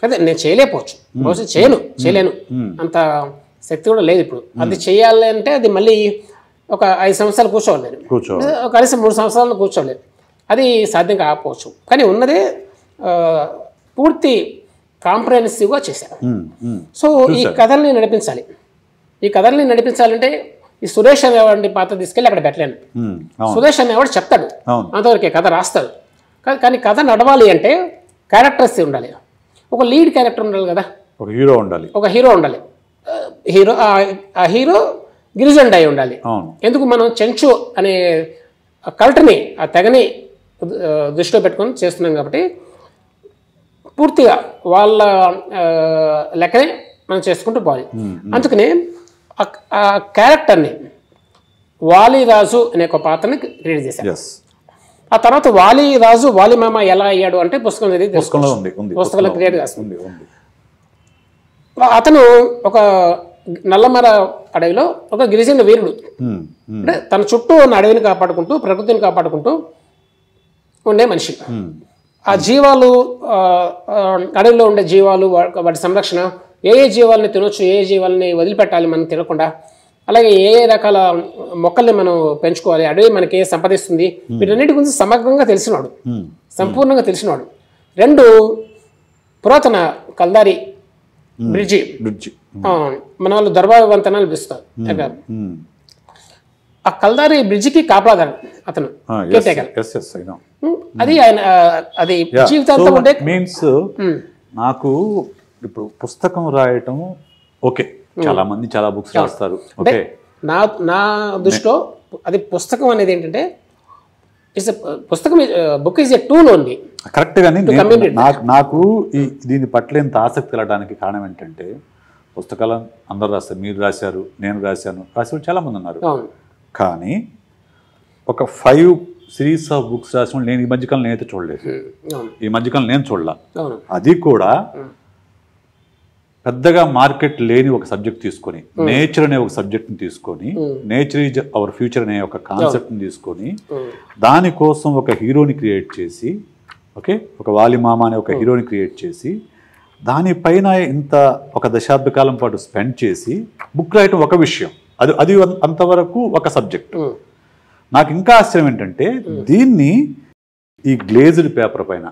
కదా నేను చేయలేకపోవచ్చు, బహుశా చేయలేను, అంత శక్తి కూడా లేదు ఇప్పుడు. అది చేయాలి అంటే అది మళ్ళీ ఒక 5 సంవత్సరాలు కూర్చోవాలి, కనీసం 3 సంవత్సరాలు కూర్చోలేదు. అది సాధ్యం కాకపోవచ్చు. కానీ ఉన్నదే పూర్తి కాంప్రహెన్సివ్గా చేశాను. సో ఈ కథల్ని నడిపించాలి. ఈ కథల్ని నడిపించాలంటే ఈ సురేష్ అనేవాడి పాత్ర తీసుకెళ్ళి అక్కడ పెట్టలేను. సురేష్ అనేవాడు చెప్తాడు, అంతవరకే కథ రాస్తాడు. కానీ కథ నడవాలి అంటే క్యారెక్టర్స్ ఉండాలి. ఒక లీడ్ క్యారెక్టర్ ఉండాలి కదా, ఒక హీరో ఉండాలి. ఆ హీరో గిరిజన్ అయి ఉండాలి. ఎందుకు మనం చెంచు అనే కల్ట్ని, ఆ తెగని దృష్టిలో పెట్టుకొని చేస్తున్నాం కాబట్టి పూర్తిగా వాళ్ళ లెక్కనే మనం చేసుకుంటూ పోవాలి. అందుకని ఆ క్యారెక్టర్ని వాలిరాజు అనే ఒక పాత్రని క్రియేట్ చేశారు. ఎస్. ఆ తర్వాత వాలిరాజు వాలిమామ ఎలా అయ్యాడు అంటే పుస్తకం అనేది పుస్తకంలో ఉంది, ఉంది, పుస్తకంలో క్రియేట్ చేస్తుంది. ఉంది. అతను ఒక నల్లమల అడవిలో ఒక గిరిజన వీరుడు. అంటే తన చుట్టూ ఉన్న అడవిని కాపాడుకుంటూ ప్రకృతిని కాపాడుకుంటూ ఉండే మనిషి. ఆ జీవాలు, అడవిలో ఉండే జీవాలు, వాటి సంరక్షణ, ఏ జీవాలని తినొచ్చు, ఏ జీవాలని వదిలిపెట్టాలి మనం తినకుండా, అలాగే ఏ రకాల మొక్కల్ని మనం పెంచుకోవాలి, అడవి మనకి ఏ సంపాదిస్తుంది, వీటన్నిటి గురించి సమగ్రంగా తెలిసినాడు, సంపూర్ణంగా తెలిసినాడు. 2 పురాతన కల్దారి బ్రిడ్జి, మన వాళ్ళు దర్బార్ వంతెనలు పిలుస్తారు. ఆ కల్దారి బ్రిడ్జికి కాపలాదారు అతను. అది ఆయన అది జీవితాంతం ఉండే మీన్స్. నాకు ఇప్పుడు పుస్తకం రాయటం ఓకే, చాలా మంది చాలా బుక్స్ రాస్తారు. ఓకే, నా దృష్టిలో అది పుస్తకం అనేది ఏంటంటే పుస్తకం, book is a tool only. Correct. గానీ నాకు దీని పట్ల ఇంత ఆసక్తి కలగడానికి కారణం ఏంటంటే పుస్తకాలు అందరూ రాస్తారు, మీరు రాశారు, నేను రాశాను, రాసేవాళ్ళు చాలా మంది ఉన్నారు. కానీ ఒక 5 సిరీస్ ఆఫ్ బుక్స్ రాసిన నేను ఈ మధ్యకాలం నేనైతే చూడలేదు. ఈ మధ్యకాలం నేను చూడలా. అది కూడా పెద్దగా మార్కెట్ లేని ఒక సబ్జెక్ట్ తీసుకొని, నేచర్ అనే ఒక సబ్జెక్ట్ని తీసుకొని, నేచర్ ఈజ్ అవర్ ఫ్యూచర్ అనే ఒక కాన్సెప్ట్ని తీసుకొని దానికోసం ఒక హీరోని క్రియేట్ చేసి, ఓకే, ఒక వాలిమామ అనే ఒక హీరోని క్రియేట్ చేసి దానిపైన ఇంత ఒక దశాబ్ద కాలం పాటు స్పెండ్ చేసి బుక్ రాయటం ఒక విషయం, అది అంతవరకు ఒక సబ్జెక్ట్. నాకు ఇంకా ఆశ్చర్యం ఏంటంటే దీన్ని ఈ గ్లేజ్డ్ పేపర్ పైన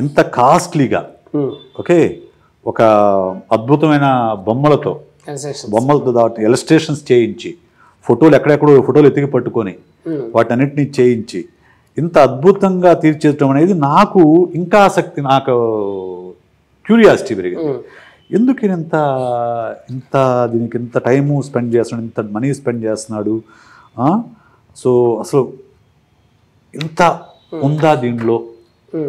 ఇంత కాస్ట్లీగా, ఓకే, ఒక అద్భుతమైన బొమ్మలతో దాటి ఇలస్ట్రేషన్స్ చేయించి, ఫోటోలు ఎక్కడెక్కడో ఫోటోలు ఎతికి పట్టుకొని వాటన్నిటిని చేయించి ఇంత అద్భుతంగా తీర్చేయడం అనేది నాకు ఇంకా ఆసక్తి, నాకు క్యూరియాసిటీ పెరిగింది. ఎందుకు ఇంత దీనికి ఇంత టైము స్పెండ్ చేస్తున్నాడు, ఇంత మనీ స్పెండ్ చేస్తున్నాడు, సో అసలు ఇంత ఉందా దీనిలో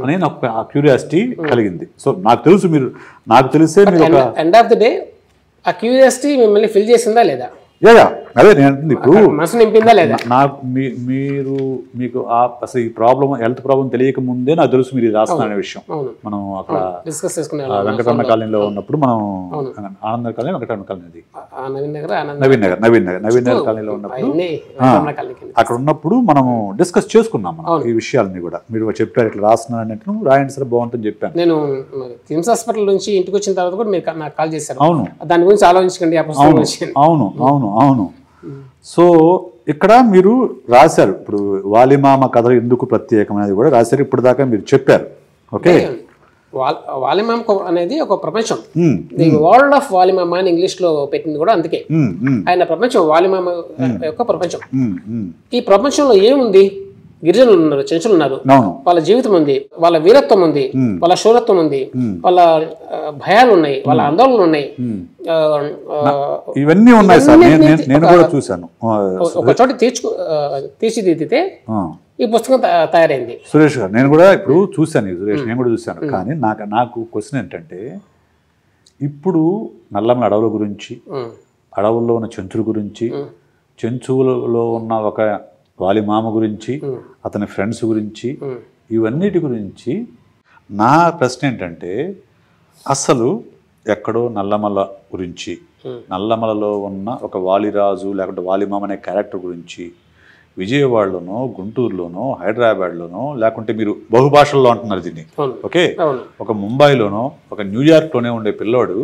అని నాకు ఆ క్యూరియాసిటీ కలిగింది. సో నాకు తెలిసే మీరు ఒక ఎండ్ ఆఫ్ ది డే ఆ క్యూరియాసిటీ మిమ్మల్ని ఫిల్ చేసిందా లేదా? అదే నేను ఇప్పుడు మనసు నింపిందా లేదా? నాకు మీకు అసలు ఈ ప్రాబ్లం, హెల్త్ ప్రాబ్లం తెలియక ముందే నాకు తెలుసు మీరు రాస్తున్న విషయం. మనం అక్కడ డిస్కస్ చేసుకునే వెంకటరమణ కాలనీలో ఉన్నప్పుడు, మనం ఆనంద కాలనీ, వెంకటరమణ కాలనీ, నవీన్ నగర్ కాలనీలో ఉన్నప్పుడు, అక్కడ ఉన్నప్పుడు మనము డిస్కస్ చేసుకున్నాం మనం ఈ విషయాలని కూడా. మీరు చెప్పారు ఇట్లా రాస్తున్నాను అన్నట్టు, రాయండి సరే బాగుంటుంది చెప్పాను. నేను కిమ్స్ హాస్పిటల్ నుంచి ఇంటికి వచ్చిన తర్వాత కూడా మీరు నాకు కాల్ చేశారు. అవును, దాని గురించి ఆలోచించండి. అవును. సో ఇక్కడ మీరు రాశారు, ఇప్పుడు వాలిమామ కథ ఎందుకు ప్రత్యేకమైనది కూడా రాశారు, ఇప్పుడు దాకా మీరు చెప్పారు. ఓకే, వాలిమామ అనేది ఒక ప్రపంచం. ది వరల్డ్ ఆఫ్ వాలిమామ అని ఇంగ్లీష్ లో పెట్టింది కూడా అందుకే. ఆయన ప్రపంచం వాలిమామ యొక్క ప్రపంచం. ఈ ప్రపంచంలో ఏముంది? గిరిజనులు ఉన్నారు, చెంచులు ఉన్నారు, వాళ్ళ జీవితం ఉంది, వాళ్ళ వీరత్వం ఉంది, వాళ్ళ శూరత్వం ఉంది, వాళ్ళ భయాలు ఉన్నాయి, వాళ్ళ ఆందోళనలు ఉన్నాయి, ఇవన్నీ ఉన్నాయి సార్, నేను కూడా చూశాను. ఒక చోట తీర్చిదిద్దితే ఈ పుస్తకం తయారైంది. సురేష్ గారు, నేను కూడా ఇప్పుడు చూశాను, సురేష్ నేను కూడా చూశాను. కానీ నాకు క్వశ్చన్ ఏంటంటే, ఇప్పుడు నల్లమల అడవుల గురించి, అడవుల్లో ఉన్న చెంచుల గురించి, చెంచులలో ఉన్న ఒక వాలిమామ గురించి, అతని ఫ్రెండ్స్ గురించి, ఇవన్నిటి గురించి నా ప్రశ్న ఏంటంటే, అసలు ఎక్కడో నల్లమల గురించి, నల్లమలలో ఉన్న ఒక వాలిరాజు లేకుంటే వాలిమామ అనే క్యారెక్టర్ గురించి విజయవాడలోనో, గుంటూరులోనో, హైదరాబాద్లోనో, లేకుంటే మీరు బహుభాషల్లో అంటున్నారు దీన్ని, ఓకే, ఒక ముంబైలోనో, ఒక న్యూయార్క్లోనే ఉండే పిల్లోడు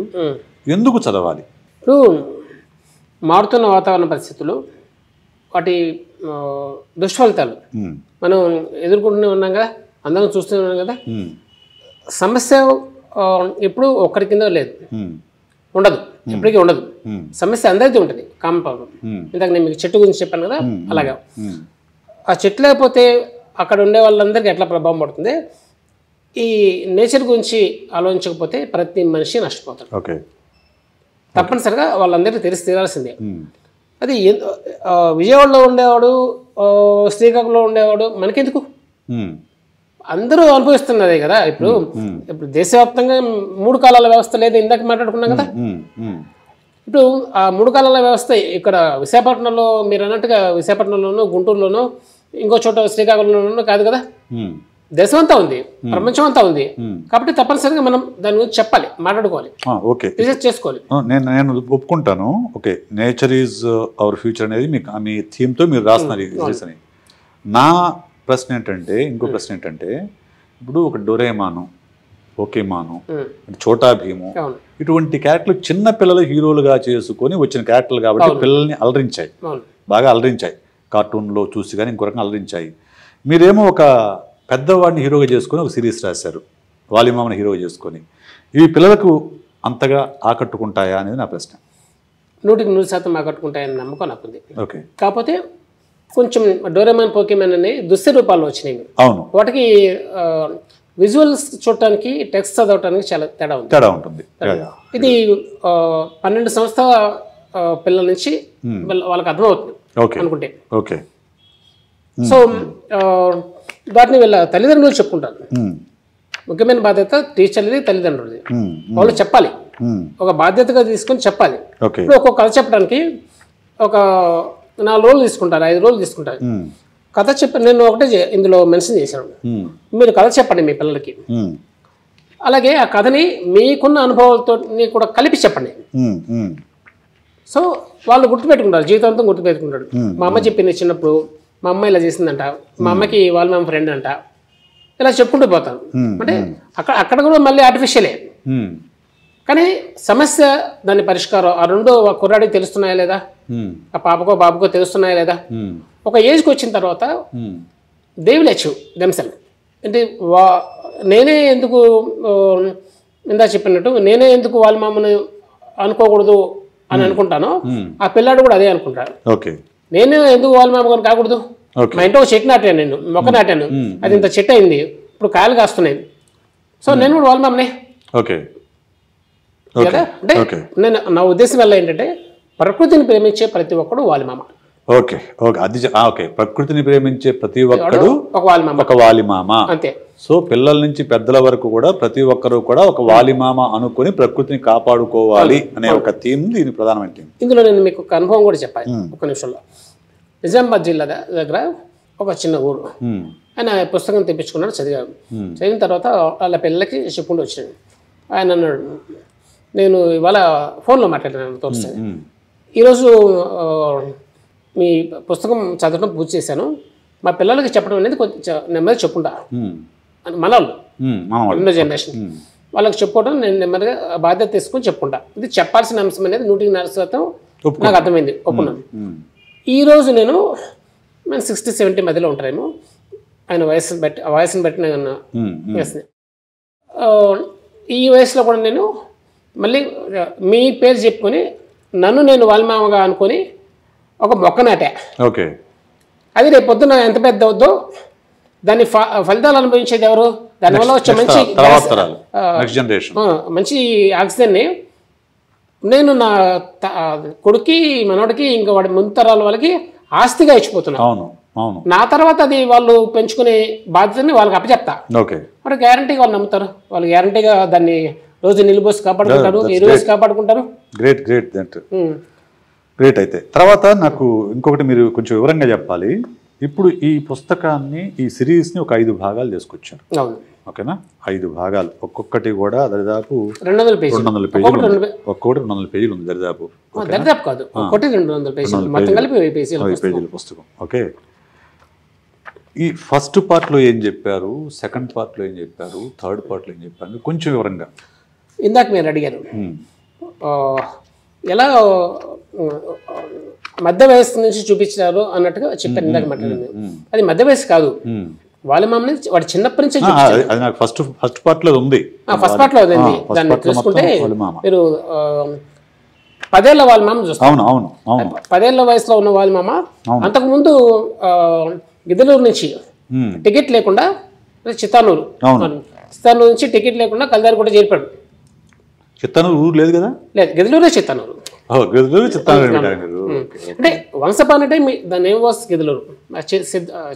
ఎందుకు చదవాలి? ఇప్పుడు మారుతున్న వాతావరణ పరిస్థితులు, వాటి దుష్ఫలితాలు మనం ఎదుర్కొంటూనే ఉన్నాం కదా, అందరం చూస్తూనే ఉన్నాం కదా. సమస్య ఎప్పుడు ఒక్కరి కింద లేదు, ఉండదు, ఎప్పటికీ ఉండదు. సమస్య అందరికీ ఉంటుంది, కామన్ ప్రాబ్లం. ఇందాక నేను మీకు చెట్టు గురించి చెప్పాను కదా, అలాగా ఆ చెట్టు లేకపోతే అక్కడ ఉండే వాళ్ళందరికీ ఎట్లా ప్రభావం పడుతుంది. ఈ నేచర్ గురించి ఆలోచించకపోతే ప్రతి మనిషి నష్టపోతాడు. తప్పనిసరిగా వాళ్ళందరికీ తెలిసి తీరాల్సిందే. అది విజయవాడలో ఉండేవాడు, శ్రీకాకుళంలో ఉండేవాడు మనకెందుకు? అందరూ అనుభవిస్తున్నదే కదా. ఇప్పుడు దేశవ్యాప్తంగా 3 కాలాల వ్యవస్థ లేదు, ఇందాక మాట్లాడుకున్నాం కదా. ఇప్పుడు ఆ 3 కాలాల వ్యవస్థ ఇక్కడ విశాఖపట్నంలో మీరు అన్నట్టుగా విశాఖపట్నంలోనూ గుంటూరులోనూ ఇంకో చోట శ్రీకాకుళంలోనూ కాదు కదా, దేశం అంతా ఉంది, ప్రపంచం అంతా ఉంది. కాబట్టి తప్పనిసరిగా మనం దాని గురించి చెప్పాలి, మాట్లాడుకోవాలి, ఓకే, రీసెర్చ్ చేసుకోవాలి. నేను ఒప్పుకుంటాను. Okay, nature is our future అనేది మీ థీమ్తో మీరు రాస్తున్నారు అని. నా ప్రశ్న ఏంటంటే, ఇంకో ప్రశ్న ఏంటంటే, ఇప్పుడు ఒక డొరేమాను, పోకేమాను, చోటా భీము ఇటువంటి క్యారెక్టర్లు చిన్న పిల్లలు హీరోలుగా చేసుకొని వచ్చిన క్యారెక్టర్లు కాబట్టి పిల్లల్ని అలరించాయి, బాగా అలరించాయి, కార్టూన్లో చూసి కానీ ఇంకో రకంగా అలరించాయి. మీరేమో ఒక పెద్దవాడిని హీరోగా చేసుకొని ఒక సిరీస్ రాశారు, వాలిమామని హీరోగా చేసుకొని. ఇవి పిల్లలకు అంతగా ఆకట్టుకుంటాయా అనేది నా ప్రశ్న. 100% ఆకట్టుకుంటాయని నమ్మకం నాకుంది. ఓకే, కాకపోతే కొంచెం డోరేమాన్, పోకేమాన్ అనే దుస్య రూపాల్లో వచ్చినాయి. అవును, వాటికి విజువల్స్ చూడటానికి, టెక్స్ట్ చదవటానికి చాలా తేడా ఉంటుంది. ఇది 12 సంవత్సరాల పిల్లల నుంచి వాళ్ళకి అర్థమవుతుంది అనుకుంటే. ఓకే, సో వాటిని వీళ్ళ తల్లిదండ్రులు చెప్పుకుంటారు. ముఖ్యమైన బాధ్యత టీచర్ది, తల్లిదండ్రులది. వాళ్ళు చెప్పాలి, ఒక బాధ్యతగా తీసుకొని చెప్పాలి. ఇప్పుడు ఒక్కొక్క కథ చెప్పడానికి ఒక 4 రోజులు తీసుకుంటారు, 5 రోజులు తీసుకుంటారు. కథ నేను ఒకటే ఇందులో మెన్షన్ చేశాను, మీరు కథ చెప్పండి మీ పిల్లలకి. అలాగే ఆ కథని మీకున్న అనుభవాలతో కూడా కలిపి చెప్పండి. సో వాళ్ళు గుర్తుపెట్టుకుంటారు, జీవితాంతం గుర్తుపెట్టుకుంటాడు. మా అమ్మ చెప్పింది చిన్నప్పుడు, మా అమ్మ ఇలా చేసిందంట, మా అమ్మకి వాళ్ళ మా ఫ్రెండ్ అంట, ఇలా చెప్పుకుంటూ పోతాను. అంటే అక్కడ కూడా మళ్ళీ ఆర్టిఫిషియలే, కానీ సమస్య, దాని పరిష్కారం ఆ రెండు కుర్రాడికి తెలుస్తున్నాయా లేదా, ఆ పాపకో బాబుకో తెలుస్తున్నాయా లేదా. ఒక ఏజ్కి వచ్చిన తర్వాత దే విల్ అచీవ్ దెమ్సెల్ఫ్. అంటే నేనే ఎందుకు ఇందా చెప్పినట్టు నేనే ఎందుకు వాళ్ళ మామని అనుకోకూడదు అని అనుకుంటాను, ఆ పిల్లాడు కూడా అదే అనుకుంటాడు. నేను ఎందుకు వాళ్ళ మామ కాకూడదు, మా ఇంట్లో ఒక చెట్టు నాటాను, నేను మొక్క నాటాను, అది ఇంత చెట్టు అయింది, ఇప్పుడు కాయలు కాస్తున్నాయి, సో నేను కూడా వాళ్ళ మామనే కదా. అంటే నేను నా ఉద్దేశం వల్ల ఏంటంటే ప్రకృతిని ప్రేమించే ప్రతి ఒక్కడు వాళ్ళ మామ. ప్రకృతిని ప్రేమించే ప్రతి ఒక్కడు ఒక వాలిమామ అంతే. సో పిల్లల నుంచి పెద్దల వరకు కూడా ప్రతి ఒక్కరు కూడా ఒక వాలిమామ అనుకుని ప్రకృతిని కాపాడుకోవాలి అనే ఒక థీమ్ దీని ప్రధానమైన థీమ్. ఇందులో నేను మీకు ఒక అనుభవం కూడా చెప్పాలి ఒక నిమిషంలో. నిజామాబాద్ జిల్లా దగ్గర ఒక చిన్న ఊరు, ఆయన పుస్తకం తెప్పించుకున్నాడు, చదివాడు. చదివిన తర్వాత వాళ్ళ పిల్లలకి చెప్పుకుంటూ వచ్చాడు. ఆయన అన్నాడు, నేను ఇవాళ ఫోన్లో మాట్లాడాను తోస్తాను, ఈరోజు మీ పుస్తకం చదవడం పూర్తి చేశాను, మా పిల్లలకి చెప్పడం అనేది కొంచెం నెమ్మదిగా చెప్పుకుంటా అని మనవాళ్ళు రెండో జనరేషన్ వాళ్ళకి చెప్పుకోవడం నేను నెమ్మదిగా బాధ్యత తీసుకొని చెప్పుకుంటా. ఇది చెప్పాల్సిన అంశం అనేది 100% నాకు అర్థమైంది, ఒప్పుకున్నాను. ఈరోజు నేను 60-70 మధ్యలో ఉంటారేమో, ఆయన వయసుని బట్టి నేను వేసిన ఈ వయసులో కూడా నేను మళ్ళీ మీ పేరు చెప్పుకొని నన్ను నేను వాల్మామగా అనుకొని ఒక మొక్క నాటా. అది రేపు పొద్దున ఎంత పెద్ద అవుద్దో దాన్ని ఫలితాలు అనుభవించేది ఎవరు, దానివల్ల వచ్చే మంచి ఆక్సిజన్ని నేను నా కొడుక్కి మనోడికి ఇంకా వాడి ముందు తరాల వాళ్ళకి ఆస్తిగా ఇచ్చిపోతున్నాను. నా తర్వాత అది వాళ్ళు పెంచుకునే బాధ్యతని వాళ్ళకి అప్పచెప్తా. మరి గ్యారంటీగా వాళ్ళు నమ్ముతారు, వాళ్ళు గ్యారంటీగా దాన్ని రోజు నిలుబోసి కాపాడుకుంటారు, ఈరోజు కాపాడుకుంటారు. గ్రేట్. అయితే తర్వాత నాకు ఇంకొకటి మీరు కొంచెం వివరంగా చెప్పాలి. ఇప్పుడు ఈ పుస్తకాన్ని, ఈ సిరీస్ని ఒక 5 భాగాలు చేసుకొచ్చారు, ఓకేనా? 5 భాగాలు, ఒక్కొక్కటి కూడా దరిదాపు 200 పేజీలు, ఒక్కొక్కటి 200 పేజీలు ఉంది దరిదాపు. కాదు, ఒక్కటి 200 పేజీలు, మొత్తం కలిపి 10 పేజీల పుస్తకం. ఓకే, ఈ ఫస్ట్ పార్ట్లో ఏం చెప్పారు, సెకండ్ పార్ట్లో ఏం చెప్పారు, థర్డ్ పార్ట్లో ఏం చెప్పారు, కొంచెం వివరంగా. ఇందాక మీరు అడిగారు ఎలా మధ్య వయస్సు నుంచి చూపించారు అన్నట్టుగా చెప్పాను ఇందాక మాట్లాడింది. అది మధ్య వయసు కాదు, వాళ్ళ మామని వాడు చిన్నప్పటి నుంచే చూపించారు. ఫస్ట్ పార్ట్లో ఉంది, ఫస్ట్ పార్ట్లో ఉంది. దాన్ని చూసుకుంటే మీరు 10 ఏళ్ల వాళ్ళ మామ చూస్తారు. 10 ఏళ్ల వయసులో ఉన్న వాళ్ళ మామ అంతకుముందు గిద్దలూరు నుంచి టికెట్ లేకుండా చిత్తానూరు నుంచి టికెట్ లేకుండా కల్దారి కూడా చేరిపాడు. చిత్తానూరు ఊరు లేదు కదా? లేదు, గిద్దలూరే చిత్తానూరు. అంటే once upon a time the name was Giddalur.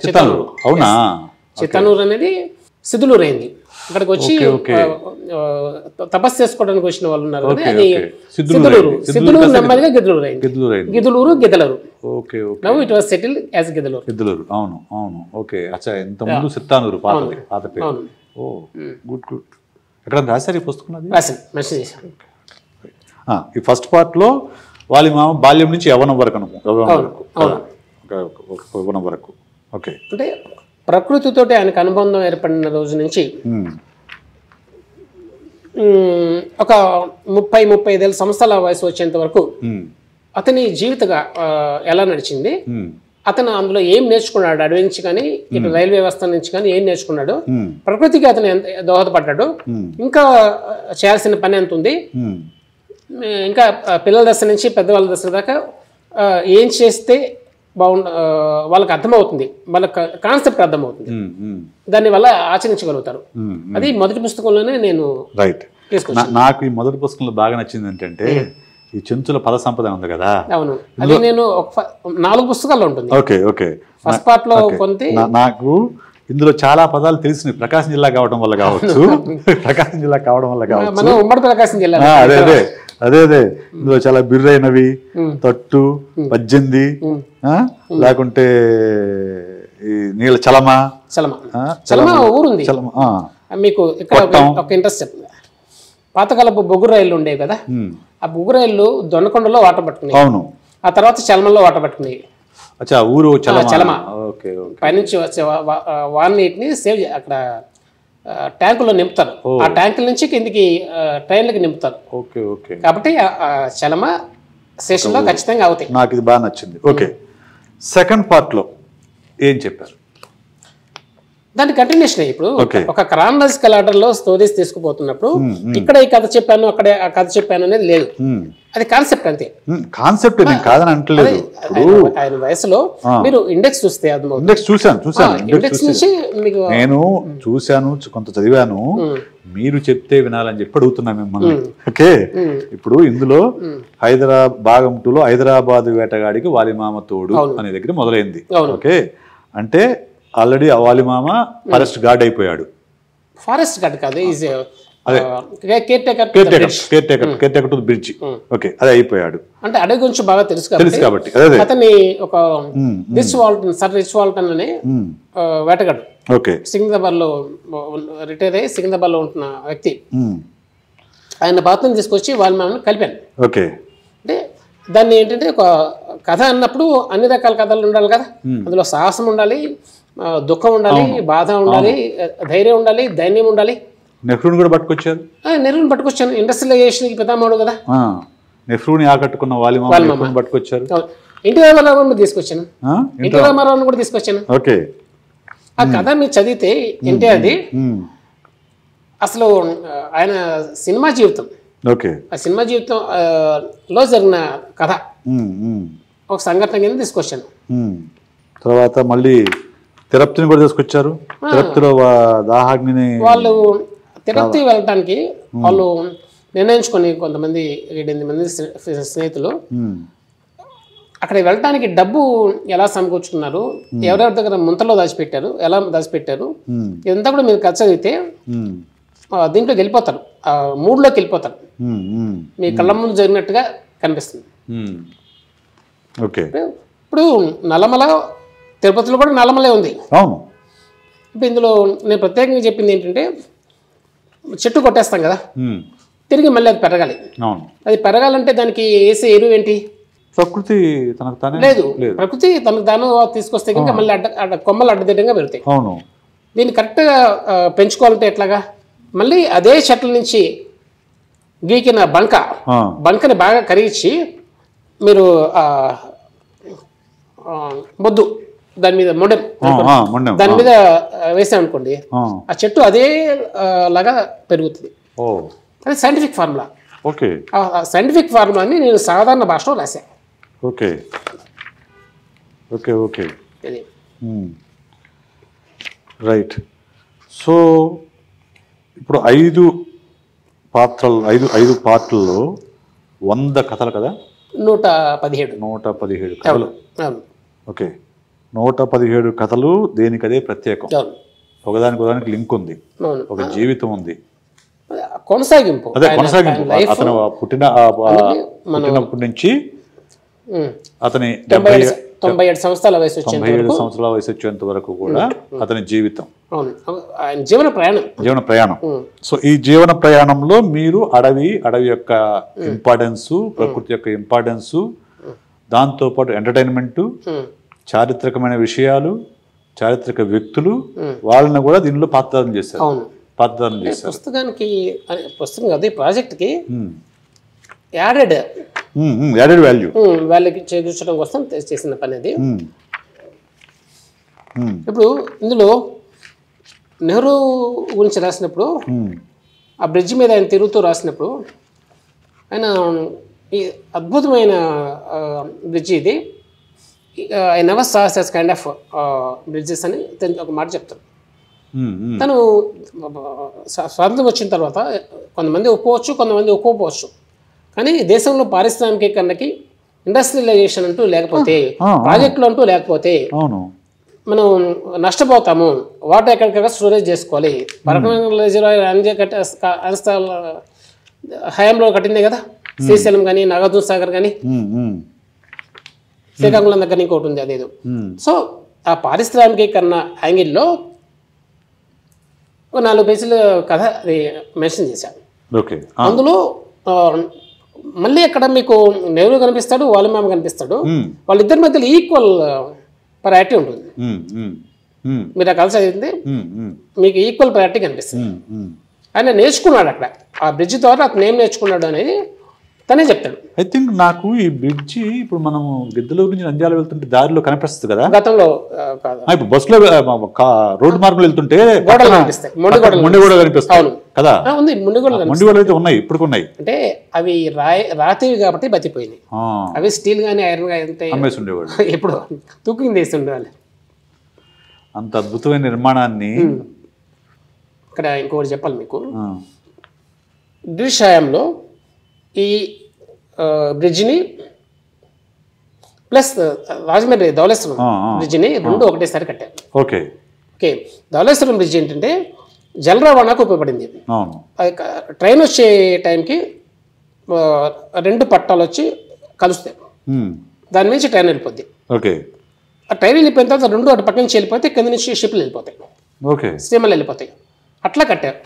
Chittanur. అవునా? చిత్తానూరు అనేది సిద్ధులూరు అయింది. అక్కడికి వచ్చి తపస్సు చేసుకోవడానికి వచ్చిన వాళ్ళు ఉన్నారు కదా, అది సిద్ధులూరు. సిద్ధులూరు నెమ్మదిగా గిద్దలూరు అయింది. Giddalur Giddalur. Okay okay. Now it was settled as Giddalur. Giddalur, అవును అవును. ఓకే. అచ్చా, ఇంత ముందు సిత్తానూరు పాత పేరు. ఓ గుడ్ గుడ్. ఎక్కడ రాశారు ఈ పుస్తకం? అది రాశాను, మెన్షన్ చేశాను. ఈ ఫస్ట్ పార్ట్లో వాళ్ళ మామ బాల్యం నుంచి యవ్వనం వరకు యవ్వనం వరకు. ఓకే. అంటే ప్రకృతితోటి ఆయనకు అనుబంధం ఏర్పడిన రోజు నుంచి ఒక 30-35 సంవత్సరాల వయసు వచ్చేంత వరకు అతని జీవితంగా ఎలా నడిచింది, అతను అందులో ఏం నేర్చుకున్నాడు, అడవి నుంచి కానీ ఇటు రైల్వే వ్యవస్థ నుంచి కానీ ఏం నేర్చుకున్నాడు, ప్రకృతికి అతను ఎంత దోహదపడ్డాడు, ఇంకా చేయాల్సిన పని ఎంత ఉంది, ఇంకా పిల్లల దశ నుంచి పెద్దవాళ్ళ దశ దాకా ఏం చేస్తే వాళ్ళకి అర్థమవుతుంది, వాళ్ళకి కాన్సెప్ట్ అర్థమవుతుంది, దానివల్ల ఆచరించగలుగుతారు. అది మొదటి పుస్తకంలోనే నేను తీసుకొచ్చాను. నాకు ఈ మొదటి పుస్తకంలో బాగా నచ్చింది ఏంటంటే ఈ చెంచుల పద సంపద ఉంది కదా. అవును, అది నేను 4 పుస్తకాల్లో ఉంటుంది. Okay okay. ఫస్ట్ పార్ట్ లో కొంత నాకు ఇందులో చాలా పదాలు తెలిసినాయి. ప్రకాశం జిల్లా కావడం వల్ల కావచ్చు, ప్రకాశం జిల్లా కావడం వల్ల కావచ్చు, మనం ఉమ్మడి ప్రకాశం జిల్లా. అదే అదే అదే అదే ఇందులో చాలా బిర్రైనవి, తట్టు, 18, లేకుంటే ఈ నీళ్ళ చలమ ఊరుంది మీకు. ఇక్కడ ఒక ఇంట్రెస్ట్ చెప్తుంది. పాతకాలపు బొగ్గు రైళ్లు ఉండేవి కదా, ఆ బొగ్గు రైళ్లు దొన్నకొండలో వాట పట్టుకున్నాయి. అవును. ఆ తర్వాత చలమలో వాట పట్టుకున్నాయి. ఊరు చలమ పైనుంచి వచ్చే వానీటిని సేవ్ అక్కడ ట్యాంకులో నింపుతారు. ఆ ట్యాంకుల నుంచి కిందికి ట్రైన్లకి నింపుతారు. Okay okay. కాబట్టి చలమ స్టేషన్లో ఖచ్చితంగా అవుతాయి. నాకు ఇది బాగా నచ్చింది. ఓకే. సెకండ్ పార్ట్లో ఏం చెప్పారు? దాని కంటిన్యూషన్. ఇప్పుడు ఒక క్రానలాజికల్ ఆర్డర్ లో స్టోరీస్ తీసుకుపోతున్నప్పుడు ఇక్కడ ఈ కథ చెప్పాను, అక్కడ ఆ కథ చెప్పాను అనేది లేదు. అది కాన్సెప్ట్ అంతే. కాన్సెప్ట్ కాదని అంటలేదు. ఆయన వయసులో మీరు ఇండెక్స్ చూస్తే ఇండెక్స్ చూసాను. ఇండెక్స్ నుంచి మీకు నేను చూశాను, కొంత చదివాను. మీరు చెప్తే వినాలని చెప్పి అడుగుతున్నా మిమ్మల్ని. ఓకే. ఇప్పుడు ఇందులో భాగం 2లో హైదరాబాద్ వేటగాడికి వాలిమామ తోడు అనే దగ్గర మొదలైంది. ఓకే. అంటే ఆల్రెడీ వాలిమామ ఫారెస్ట్ గార్డ్ అయిపోయాడు. ఫారెస్ట్ గార్డ్ కాదు, care taker to bridge. Okay, అదే అయిపోయాడు. అంటే అడవి గురించి బాగా తెలుసు కాబట్టి అతన్ని ఒక సర్ రిచ్ వాల్టన్ అనే వేటగాడు. ఓకే. సికింద్రాబాద్ లో రిటైర్ అయ్యి సికింద్రాబాద్ లో ఉంటున్న వ్యక్తి. ఆయన బాత్రూమ్ తీసుకొచ్చి వాలిమామని కలిపాను. ఓకే. అంటే దాన్ని ఏంటంటే ఒక కథ అన్నప్పుడు అన్ని రకాల కథలు ఉండాలి కదా. అందులో సాహసం ఉండాలి, దుఃఖం ఉండాలి, బాధ ఉండాలి, ధైర్యం ఉండాలి, దైన్యం ఉండాలి. నెహ్రూని కూడా పట్టుకొచ్చారు. నెహ్రూని పట్టుకొచ్చాను. ఇండస్ట్రియలైజేషన్ పితామహుడు కదా. నెహ్రూని ఆకట్టుకున్న వాలిమామ పట్టుకొచ్చారు. ఎన్టీ రామారావుని తీసుకొచ్చాను. ఎన్టీ రామారావుని కూడా తీసుకొచ్చాను. ఓకే. ఆ కథ మీరు చదివితే ఎన్టీఆర్ది అసలు ఆయన సినిమా జీవితం, ఆ సినిమా జీవితం లో జరిగిన కథ ఒక సంఘటన కింద తీసుకొచ్చాను. తర్వాత మళ్ళీ తిరుపతిని కూడా తీసుకొచ్చారు. తిరుపతిలో దాహాగ్ని వాళ్ళు తిరుపతి వెళ్ళటానికి వాళ్ళు నిర్ణయించుకొని కొంతమంది 7-8 మంది స్నేహితులు అక్కడ వెళ్ళటానికి డబ్బు ఎలా సమకూర్చుకున్నారు, ఎవరెవరి దగ్గర ముంతలో దాచిపెట్టారు, ఎలా దాచిపెట్టారు, ఇదంతా కూడా మీరు ఖర్చు చదివితే దీంట్లోకి వెళ్ళిపోతారు, ఆ మూడ్లోకి వెళ్ళిపోతారు. మీ కళ్ళ ముందు జరిగినట్టుగా కనిపిస్తుంది. ఇప్పుడు నల్లమల, తిరుపతిలో కూడా నల్లమలే ఉంది. ఇప్పుడు ఇందులో నేను ప్రత్యేకంగా చెప్పింది ఏంటంటే, చెట్టు కొట్టేస్తాం కదా, తిరిగి మళ్ళీ అది పెరగాలి. అది పెరగాలంటే దానికి వేసే ఎరువు ఏంటి? ప్రకృతి తనకు తానే లేదు, ప్రకృతి తనకు తాను తీసుకొస్తే కనుక మళ్ళీ కొమ్మలు అడ్డదిడ్డంగా పెరుగుతాయి. దీన్ని కరెక్ట్గా పెంచుకోవాలంటే ఎట్లాగా? మళ్ళీ అదే చెట్ల నుంచి గీకిన బంకని బాగా కరిగించి మీరు మొద్దు దాని మీద దాని మీద వేసామనుకోండి, ఆ చెట్టు అదే లాగా పెరుగుతుంది. అది సైంటిఫిక్ ఫార్ములా. సైంటిఫిక్ ఫార్ములాని నేను సాధారణ భాషలో రాశాను. Okay okay okay right. So ఇప్పుడు 5 పార్ట్లలో 100 కథలు కదా? 117 కథలు. ఓకే, 117 కథలు దేనికదే ప్రత్యేకం. ఒకదానికి లింక్ ఉంది, అవును. ఒక జీవితం ఉంది, కొనసాగింపు. అదే కొనసాగింపు. అతను పుట్టినప్పటి నుంచి అతని 97 సంవత్సరాల వయసు వచ్చేంత 97 సంవత్సరాల వయసు వచ్చేంత వరకు కూడా అతని జీవితం, అవును, ఆయన జీవన ప్రయాణం. సో ఈ జీవన ప్రయాణంలో మీరు అడవి యొక్క ఇంపార్టెన్స్, ప్రకృతి యొక్క ఇంపార్టెన్స్, దాంతోపాటు ఎంటర్టైన్మెంట్, చారిత్రకమైన విషయాలు, చారిత్రక వ్యక్తులు, వాళ్ళని కూడా దీనిలో పాత్రదానం చేశారు. పుస్తకం అదే ప్రాజెక్ట్కి యాడెడ్ వాల్యూకి చేకూర్చడం కోసం చేసిన పని అది. ఇప్పుడు ఇందులో నెహ్రూ గురించి రాసినప్పుడు, ఆ బ్రిడ్జ్ మీద ఆయన తిరుగుతూ రాసినప్పుడు, ఆయన ఈ అద్భుతమైన బ్రిడ్జ్ ఇది, I never saw such kind of bridges అని ఒక మాట చెప్తాను. తను స్వాతంత్రం వచ్చిన తర్వాత కొంతమంది ఒప్పుకోవచ్చు, కొంతమంది ఒప్పుకోవచ్చు, కానీ దేశంలో పారిశ్రామికీకరణకి ఇండస్ట్రియలైజేషన్ అంటూ లేకపోతే, ప్రాజెక్టులు అంటూ లేకపోతే మనం నష్టపోతాము. వాటర్ ఎక్కడికక్కడ స్టోరేజ్ చేసుకోవాలి. హయాంలో కట్టిందే కదా శ్రీశైలం కానీ, నాగార్జున సాగర్ కానీ, శ్రీకాకుళం దగ్గర ఇంకోటి ఉంది అదేదో. సో ఆ పారిశ్రామికీకరణ యాంగిల్లో 4 పేజీల కథ అది మెన్షన్ చేశాను. అందులో మళ్ళీ అక్కడ మీకు నెహ్రూ కనిపిస్తాడు, వాలిమామ కనిపిస్తాడు. వాళ్ళిద్దరి మధ్యలో ఈక్వల్ ప్రయారిటీ ఉంటుంది. మీరు కలిసి చదివితే మీకు ఈక్వల్ ప్రయారిటీ కనిపిస్తుంది. ఆయన నేర్చుకున్నాడు అక్కడ, ఆ బ్రిడ్జ్ ద్వారా అతను ఏం నేర్చుకున్నాడు అనేది తనే చెప్తాడు. ఐ థింక్ నాకు ఈ బ్రిడ్జి ఇప్పుడు మనం గిద్దలూరు నుంచి నంద్యాల వెళ్తుంటే దారిలో కనిపిస్తుంది కదా, గతంలో ఇప్పుడు బస్సులో రోడ్డు మార్గం వెళ్తుంటే గోడలు కనిపిస్తాయి, మొండి కూడా కనిపిస్తాయి కదా. ఉంది, మొండి గోడలు అయితే ఉన్నాయి, ఇప్పుడు ఉన్నాయి. అంటే అవి రాతివి కాబట్టి బతిపోయినాయి. అవి స్టీల్ గానీ ఐరన్ గానీ అంటే అమ్మేసి ఉండేవాళ్ళు, ఎప్పుడు తూకింగ్ తీసి ఉండేవాళ్ళు. అంత అద్భుతమైన నిర్మాణాన్ని ఇక్కడ ఇంకొకటి చెప్పాలి మీకు. బ్రిటిష్ హయాంలో ఈ బ్రిడ్జిని ప్లస్ రాజమండ్రి ధవళేశ్వరం బ్రిడ్జిని రెండు ఒకటేసారి కట్టారు. ఓకే, ధవళేశ్వరం బ్రిడ్జ్ ఏంటంటే జల రవాణాకు ఉపయోగపడింది. ట్రైన్ వచ్చే టైంకి 2 పట్టాలు వచ్చి కలుస్తాయి, దాని నుంచి ట్రైన్ వెళ్ళిపోద్ది. ఆ ట్రైన్ వెళ్ళిపోయిన తర్వాత 2 అటు పక్క నుంచి వెళ్ళిపోతే కింద నుంచి షిప్లు వెళ్ళిపోతాయి, స్టీమర్లు వెళ్ళిపోతాయి. అట్లా కట్టారు.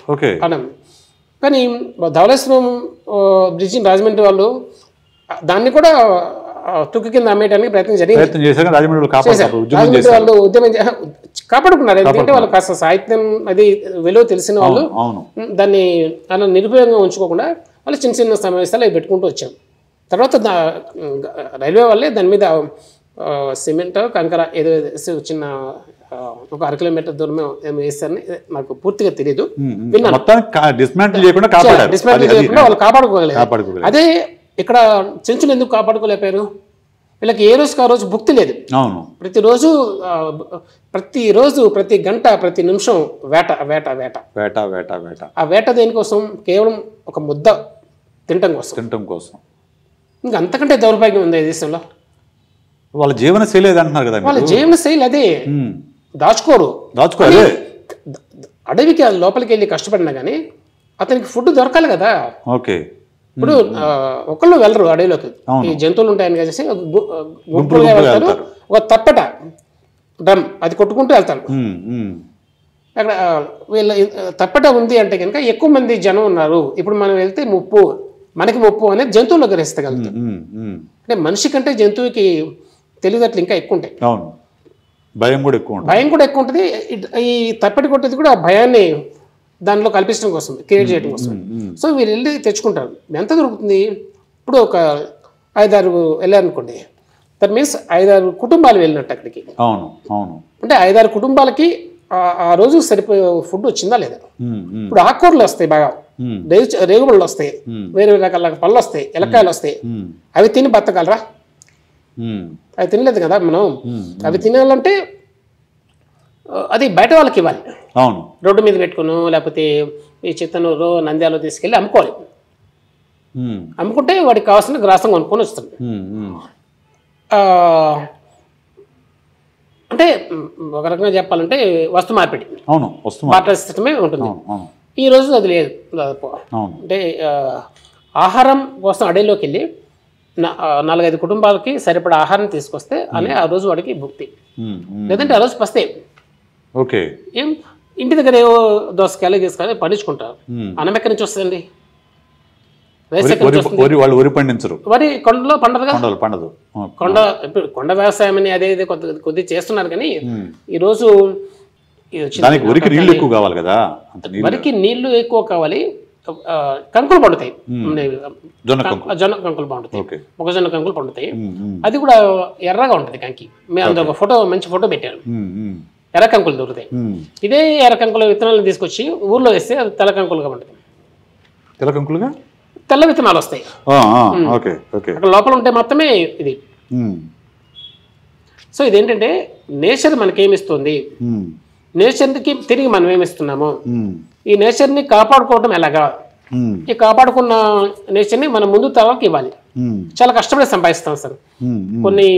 కానీ ధవళేశ్వరం బ్రిడ్జిని రాజమండ్రి వాళ్ళు దాన్ని కూడా తుక్కు కింద అమ్మేయడానికి ప్రయత్నం జరిగింది. రాజమండ్రి వాళ్ళు ఉద్యమం కాపాడుకున్నారు. ఎందుకంటే వాళ్ళు కాస్త సాహిత్యం అది విలువ తెలిసిన వాళ్ళు దాన్ని అలా నిరుపయోగంగా ఉంచుకోకుండా వాళ్ళు చిన్న చిన్న సమావేశాలు అవి పెట్టుకుంటూ వచ్చాం. తర్వాత రైల్వే వాళ్ళే దాని మీద సిమెంట్ కంకర ఏదో చిన్న ఒక 1 కిలోమీటర్ దూరం వేస్తారని నాకు పూర్తిగా తెలియదు. డిస్మాంటిల్ చేయకుండా వాళ్ళు కాపాడుకోగలేదు. అదే ఇక్కడ చెంచులు ఎందుకు కాపాడుకోలేపారు? వీళ్ళకి ఏ రోజుకి ఆ రోజు భుక్తి లేదు. ప్రతిరోజు ప్రతి గంట ప్రతి నిమిషం వేట వేట వేట వేట వేట వేట. ఆ వేట దేనికోసం? కేవలం ఒక ముద్ద తినటం కోసం. ఇంకా అంతకంటే దౌర్భాగ్యం ఉంది ఈ దేశంలో. వాళ్ళ జీవన శైలి అంటున్నారు కదా, వాళ్ళ జీవన శైలి అదే. దాచుకోరు. అడవికి లోపలికి వెళ్ళి కష్టపడినా కానీ అతనికి ఫుడ్ దొరకాలి కదా. ఇప్పుడు ఒకళ్ళు వెళ్ళరు అడవిలోకి, ఈ జంతువులు ఉంటాయని కలిసి గుంపులుగా వెళ్తారు. ఒక తప్పట డ్రమ్ అది కొట్టుకుంటూ వెళ్తారు. అక్కడ వీళ్ళ తప్పట ఉంది అంటే కనుక ఎక్కువ మంది జనం ఉన్నారు, ఇప్పుడు మనం వెళ్తే మనకి ముప్పు అనేది జంతువుల్లో గ్రహిస్తగలుగుతాం. అంటే మనిషి కంటే జంతువుకి తెలివితేటలు ఇంకా ఎక్కువ ఉంటాయి, భయం కూడా ఎక్కువ ఉంటుంది. ఈ తప్పటి కొట్టేది కూడా భయాన్ని దానిలో కల్పించడం కోసం, క్రియేట్ చేయడం కోసం. సో వీళ్ళు వెళ్ళి తెచ్చుకుంటారు. ఎంత దొరుకుతుంది? ఇప్పుడు ఒక 5-6 వెళ్ళారనుకోండి, దట్ మీన్స్ 5-6 కుటుంబాలు వెళ్ళినట్టు అక్కడికి. అంటే 5-6 కుటుంబాలకి ఆ రోజు సరిపోయే ఫుడ్ వచ్చిందా లేదా? ఇప్పుడు ఆకుకూరలు వస్తాయి, బాగా రేగుబళ్ళు వస్తాయి, వేరే రకాల పళ్ళు వస్తాయి, ఎలక్కాయలు వస్తాయి. అవి తిని బతకగలరా? అవి తినలేదు కదా మనం. అవి తినాలంటే అది బయట వాళ్ళకి ఇవ్వాలి. రోడ్డు మీద పెట్టుకుని లేకపోతే ఈ చిత్తనూరు నంద్యాలలో తీసుకెళ్ళి అమ్ముకోవాలి. అమ్ముకుంటే వాడికి కావాల్సిన గ్రాసం కొనుక్కొని వస్తుంది. అంటే ఒక రకంగా చెప్పాలంటే వస్తు మార్పిడి, అవును, వస్తు బార్టర్ సిస్టమే ఉంటుంది. అవును, ఈ రోజు అది లేదు. అవును, అంటే ఆహారం కోసం అడవిలోకి వెళ్ళి 4-5 కుటుంబాలకి సరిపడా ఆహారం తీసుకొస్తే అనే ఆ రోజు వాడికి భుక్తి. లేదంటే ఆ రోజు పస్తే ఓకే, ఏం ఇంటి దగ్గర ఏవో దోసకాయలు తీసుకొని పండించుకుంటారు. అన్నం ఎక్కడి నుంచి వస్తుందండి? రైస్ ఎక్కడి నుంచి వస్తుంది? వాళ్ళు వరి పండించరు, వరి కొండలో పండదుగా. పండదు. ఇప్పుడు కొండ వ్యవసాయం అని అదే కొద్ది చేస్తున్నారు. కానీ ఈరోజు దానికి వరికి నీళ్లు ఎక్కువ కావాలి కదా, వరికి నీళ్లు ఎక్కువ కావాలి. కంకులు పండుతాయి, జొన్న కంకులు పండుతాయి, మొక్కజొన్న కంకులు పండుతాయి. అది కూడా ఎర్రగా ఉంటుంది కంకి. మేము అందులో ఒక ఫోటో, మంచి ఫోటో పెట్టాను. ఎర్ర కంకులు దొరుకుతాయి. ఇదే ఎర్ర కంకుల విత్తనాలను తీసుకొచ్చి ఊర్లో వేస్తే అది తెల్ల కంకులుగా ఉంటుంది. తెల్ల కంకులుగా తెల్ల విత్తనాలు వస్తాయి. అక్కడ లోపల ఉంటే మాత్రమే ఇది. సో ఇదేంటంటే నేచర్ మనకేమిస్తుంది, నేచర్కి తిరిగి మనం ఏమిస్తున్నాము, ఈ నేచర్ని కాపాడుకోవటం ఎలాగా, ఈ కాపాడుకున్న నేచర్ని మనం ముందు తరాలకు ఇవ్వాలి. చాలా కష్టపడి సంపాదిస్తాం సార్. కొన్ని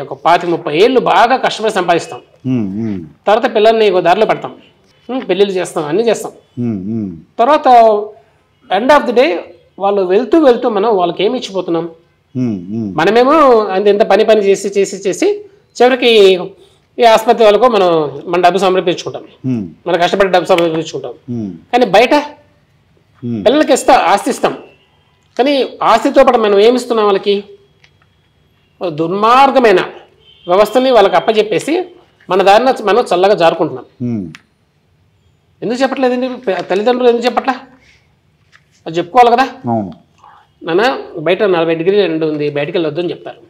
ఒక 25-30 ఏళ్ళు బాగా కష్టపడి సంపాదిస్తాం. తర్వాత పిల్లల్ని దారిలో పెడతాం, పెళ్ళిళ్ళు చేస్తాం, అన్నీ చేస్తాం. తర్వాత ఎండ్ ఆఫ్ ది డే వాళ్ళు వెళ్తూ వెళ్తూ మనం వాళ్ళకి ఏమి ఇచ్చిపోతున్నాం? మనమేమో ఎంత పని చేసి చివరికి ఈ ఆసుపత్రి వాళ్ళకు మన డబ్బు సమర్పించుకుంటాం, మనం కష్టపడి డబ్బు సమర్పించుకుంటాం. కానీ బయట పిల్లలకి ఆస్తి ఇస్తాం, కానీ ఆస్తితో పాటు మనం ఏమిస్తున్నాం? వాళ్ళకి దుర్మార్గమైన వ్యవస్థని వాళ్ళకి అప్పచెప్పేసి మన దారిన మనం చల్లగా జారుకుంటున్నాం. ఎందుకు చెప్పట్లేదండి తల్లిదండ్రులు? ఎందుకు చెప్పట్లా? అది చెప్పుకోవాలి కదా. నాన్న బయట 40 డిగ్రీలు ఎండ ఉంది, బయటికి వెళ్ళొద్దు అని చెప్తారు.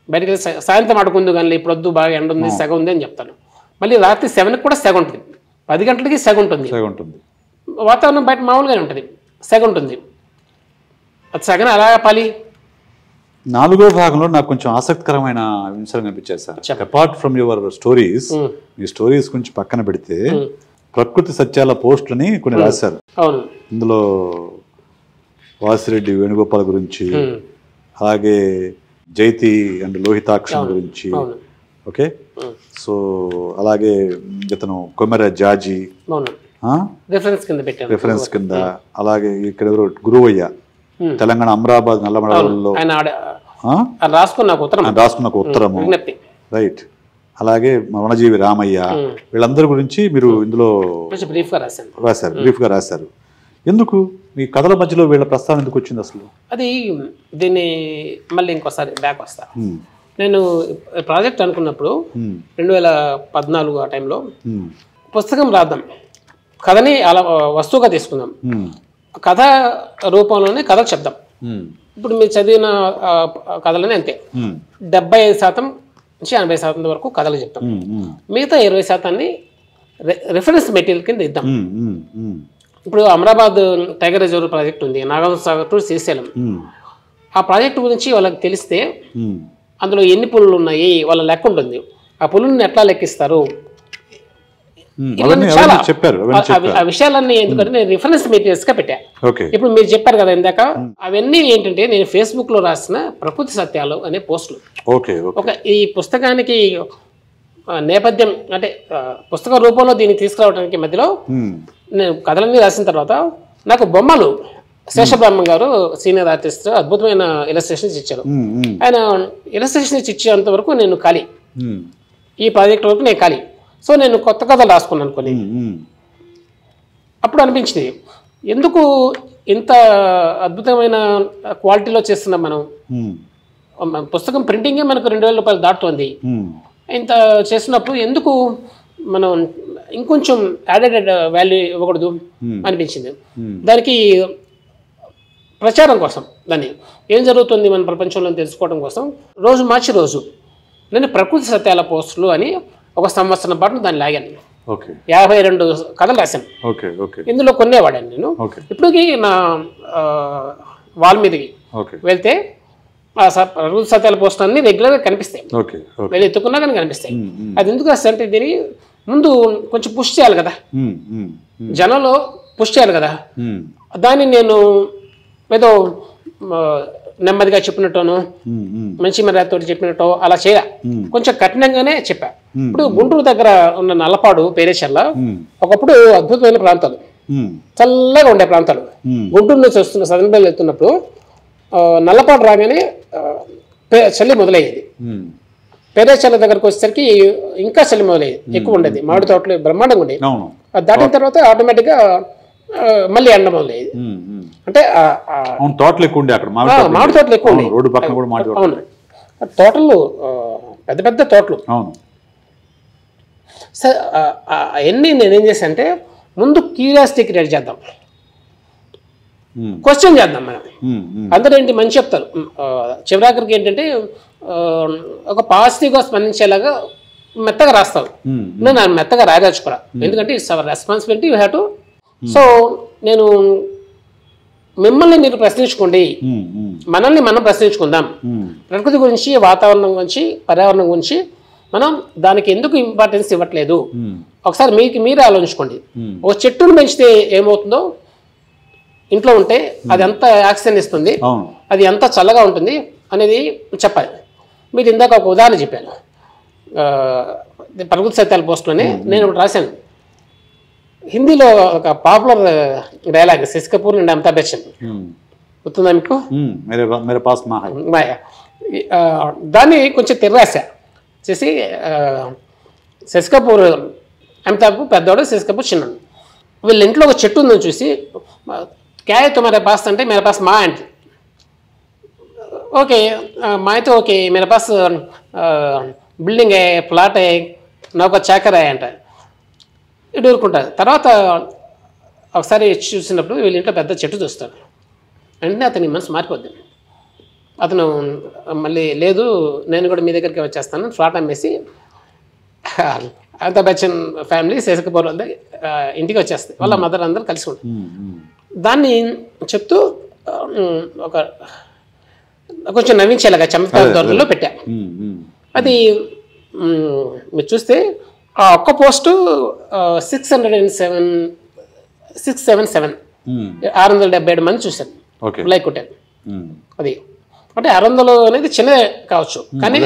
బయటికి వెళ్ళి సాయంత్రం ఆడుకుందు కానీ ఇప్పుడు వద్దు, బాగా ఎండ ఉంది, సెగ ఉంది అని చెప్తాను. మళ్ళీ రాత్రి 7కి కూడా సెగ ఉంటుంది, 10 గంటలకి సెగ ఉంటుంది. వాతావరణం బయట మామూలుగానే ఉంటుంది, సెగ ఉంటుంది. అది సెగను ఎలా ఆపాలి? 4వ భాగంలో నాకు కొంచెం ఆసక్తికరమైన అంశాలు కనిపించాయి sir. Apart from your stories, ఈ స్టోరీస్ కొంచెం పక్కన పెడితే ప్రకృతి సత్యాల పోస్టులని కొన్ని రాశారు. ఇందులో వాసిరెడ్డి వేణుగోపాల్ గురించి, అలాగే జైతి అండ్ లోహితాక్షం గురించి, ఓకే, సో అలాగే ఇతను కొమెర జాజీ రిఫరెన్స్ కింద, అలాగే ఇక్కడ ఎవరు గురువయ్య, తెలంగాణ అమరాబాద్ నల్లమడలో రాసుకున్న ఒక ఉత్తరము, రైట్, అలాగే వనజీవి రామయ్య, వీళ్ళందరి గురించి మీరు ఇందులో బ్రీఫ్గా రాశారు. ఎందుకు మీ కథల మధ్యలో వీళ్ళ ప్రస్తావన ఎందుకు వచ్చింది అసలు? అది దీన్ని మళ్ళీ ఇంకోసారి బ్యాక్ వస్తా. నేను ప్రాజెక్ట్ అనుకున్నప్పుడు 2014 ఆ టైంలో పుస్తకం రాద్దాం, కథని అలా వస్తువుగా తీసుకుందాం, కథ రూపంలోనే కథ చెప్దాం. ఇప్పుడు మీరు చదివిన కథలని అంతే, 75% నుంచి 80% వరకు కథలు చెప్తాం. మిగతా 20% రిఫరెన్స్ మెటీరియల్ కింద ఇద్దాం. ఇప్పుడు అమరాబాద్ టైగర్ రిజర్వ్ ప్రాజెక్ట్ ఉంది, నాగార్జున సాగర్ టు శ్రీశైలం. ఆ ప్రాజెక్టు గురించి వాళ్ళకి తెలిస్తే అందులో ఎన్ని పులులు ఉన్నాయి వాళ్ళ లెక్క ఉంటుంది. ఆ పులుని ఎట్లా లెక్కిస్తారు, ఆ విషయాలన్నీ ఎందుకంటే నేను రిఫరెన్స్ మెటీరియల్స్ గా పెట్టా. ఇప్పుడు మీరు చెప్పారు కదా ఇందాక, అవన్నీ ఏంటంటే నేను ఫేస్బుక్ లో రాసిన ప్రకృతి సత్యాలు అనే పోస్టులు. ఒక ఈ పుస్తకానికి నేపథ్యం అంటే పుస్తక రూపంలో దీన్ని తీసుకురావడానికి మధ్యలో నేను కథలన్నీ రాసిన తర్వాత నాకు బొమ్మలు శేషబ్రహ్మ గారు సీనియర్ ఆర్టిస్ట్ అద్భుతమైన ఇలస్ట్రేషన్స్ ఇచ్చారు. ఆయన ఇలస్ట్రేషన్స్ ఇచ్చేంత వరకు నేను ఖాళీ, ఈ ప్రాజెక్ట్ వరకు నేను ఖాళీ. సో నేను కొత్త కథలు రాసుకున్నాను కొన్ని. అప్పుడు అనిపించింది ఎందుకు ఇంత అద్భుతమైన క్వాలిటీలో చేస్తున్నాం మనం, పుస్తకం ప్రింటింగే మనకు 2000 రూపాయలు దాటుతోంది. ఇంత చేసినప్పుడు ఎందుకు మనం ఇంకొంచెం యాడెడ్ వాల్యూ ఇవ్వకూడదు అనిపించింది. దానికి ప్రచారం కోసం, దాన్ని ఏం జరుగుతుంది మన ప్రపంచంలో తెలుసుకోవడం కోసం రోజు మార్చి రోజు నేను ప్రకృతి సత్యాల పోస్టులు అని ఒక సంవత్సరం పాటు దాన్ని లాగాను. 52 కథలు రాశాను. ఇందులో కొన్నే వాడాను నేను. ఇప్పటికి నా వాల్ మీదకి వెళ్తే ఆ ప్రకృతి సత్యాల పోస్టులు అన్ని రెగ్యులర్గా కనిపిస్తాయి, వెళ్ళి ఎత్తుకున్నా కానీ కనిపిస్తాయి. అది ఎందుకు అంటే దీన్ని ముందు కొంచెం పుష్ చేయాలి కదా, జనంలో పుష్ చేయాలి కదా. దాన్ని నేను ఏదో నెమ్మదిగా చెప్పినట్టును మంచి మర్యాదతో చెప్పినట్టు అలా చేయ కొంచెం కఠినంగానే చెప్పా. ఇప్పుడు గుంటూరు దగ్గర ఉన్న నల్లపాడు పేరేచర్ల ఒకప్పుడు అద్భుతమైన ప్రాంతాలు, చల్లగా ఉండే ప్రాంతాలు. గుంటూరు నుంచి వస్తున్న సదన్ బయలు వెళ్తున్నప్పుడు నల్లపాడు రాగానే చలి మొదలయ్యేది. పేరేచర్ల దగ్గరకు వచ్చేసరికి ఇంకా చలి మొదలయ్యేది, ఎక్కువ ఉండేది. మామిడి తోటలు బ్రహ్మాండంగా ఉండేది. అది దాటిన తర్వాత ఆటోమేటిక్గా మళ్ళీ ఎండ మొదలయ్యేది. అంటే తోటలు ఎక్కువ ఉండే అక్కడ, మామిడి తోటలు ఎక్కువ ఉండే, రోడ్డు పక్కన కూడా మామిడి తోటలు. అవును, తోటలు పెద్ద పెద్ద తోటలు. అవును సార్ అవన్నీ నేనేం చేశాను అంటే ముందు క్యూరియాసిటీ క్రియేట్ చేద్దాం, క్వశ్చన్ చేద్దాం మనం. అందరూ ఏంటి మంచి చెప్తారు, చివరాఖరికి ఏంటంటే ఒక పాజిటివ్గా స్పందించేలాగా మెత్తగా రాస్తావు. నేను మెత్తగా రాయదలుచుకోరా, ఎందుకంటే it's our responsibility, you have to. So నేను మిమ్మల్ని మీరు ప్రశ్నించుకోండి, మనల్ని మనం ప్రశ్నించుకుందాం. ప్రకృతి గురించి, వాతావరణం గురించి, పర్యావరణం గురించి మనం దానికి ఎందుకు ఇంపార్టెన్స్ ఇవ్వట్లేదు ఒకసారి మీకు మీరే ఆలోచించుకోండి. ఒక చెట్టును పెంచితే ఏమవుతుందో, ఇంట్లో ఉంటే అది ఎంత ఆక్సిజన్ ఇస్తుంది, అది ఎంత చల్లగా ఉంటుంది అనేది చెప్పాలి. మీరు ఇందాక ఒక ఉదాహరణ చెప్పాను, ప్రకృతి సత్యాల పోస్ట్లోనే నేను ఇప్పుడు రాశాను. హిందీలో ఒక popular dialogue Shashi Kapoor and Amitabh Bachchan, గుర్తుందా మీకు? దాన్ని కొంచెం తిరరాశా చేసి, శశి కపూర్ అమితాబ్ పెద్దవాడు, శశి కపూర్ చిన్నాడు. వీళ్ళ ఇంట్లో ఒక చెట్టు ఉందని చూసి, క్యా హై తుమ్హారే పాస్ అంటే మేరే పాస్ మా అంటే, ఓకే మా అయితే ఓకే మేరే పాస్ బిల్డింగ్ హై, ప్లాట్ హై, నాకు చాకర్ హై అంట. ఇటు ఊరుకుంటారు. తర్వాత ఒకసారి చూసినప్పుడు వీళ్ళ ఇంట్లో పెద్ద చెట్టు చూస్తాడు, వెంటనే అతని మనసు మారిపోద్ది. అతను మళ్ళీ లేదు నేను కూడా మీ దగ్గరికి వచ్చేస్తాను, ఫ్లాట్ అమ్మేసి అమితాబ్ బచ్చన్ ఫ్యామిలీ శశి కపూర్ వద్ద ఇంటికి వచ్చేస్తాయి, వాళ్ళ మదర్ అందరూ కలిసి ఉంటారు. దాన్ని చెప్తూ ఒక కొంచెం నవ్వించేలాగా చమత్కార ధోరణిలో పెట్టా. అది మీరు చూస్తే ఆ ఒక్క పోస్టు 677 మంది చూశారు, లైక్ కొట్టారు. అది అంటే 600 అనేది చిన్నదే కావచ్చు, కానీ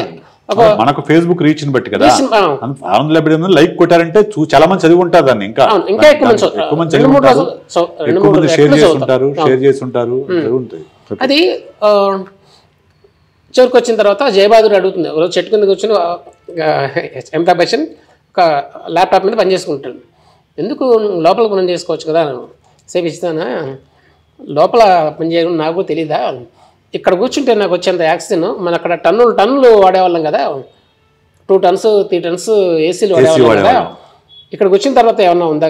మనకు ఫేస్బుక్ రీచ్ ని బట్టి కదా 670 లైక్ కొట్టారంటే చాలా మంది చదివి ఉంటారు దాన్ని, ఇంకా ఎక్కువ మంది షేర్ చేసి ఉంటారు. అది చివరికి వచ్చిన తర్వాత జయబాదుడు అడుగుతుంది, చెట్టు కింద కూర్చొని అమితాబ్ బచ్చన్ ఒక ల్యాప్టాప్ మీద పని చేసుకుంటాడు. ఎందుకు లోపల పని చేసుకోవచ్చు కదా, సేపు ఇస్తానా, లోపల పని చేయడం నాకు తెలీదా, ఇక్కడ కూర్చుంటే నాకు వచ్చేంత ఆక్సిజన్, మన అక్కడ టన్నులు వాడేవాళ్ళం కదా, 2 టన్స్ 3 టన్స్ ఏసీలు వాడేవాళ్ళం కదా, ఇక్కడికి వచ్చిన తర్వాత ఏమన్నా ఉందా,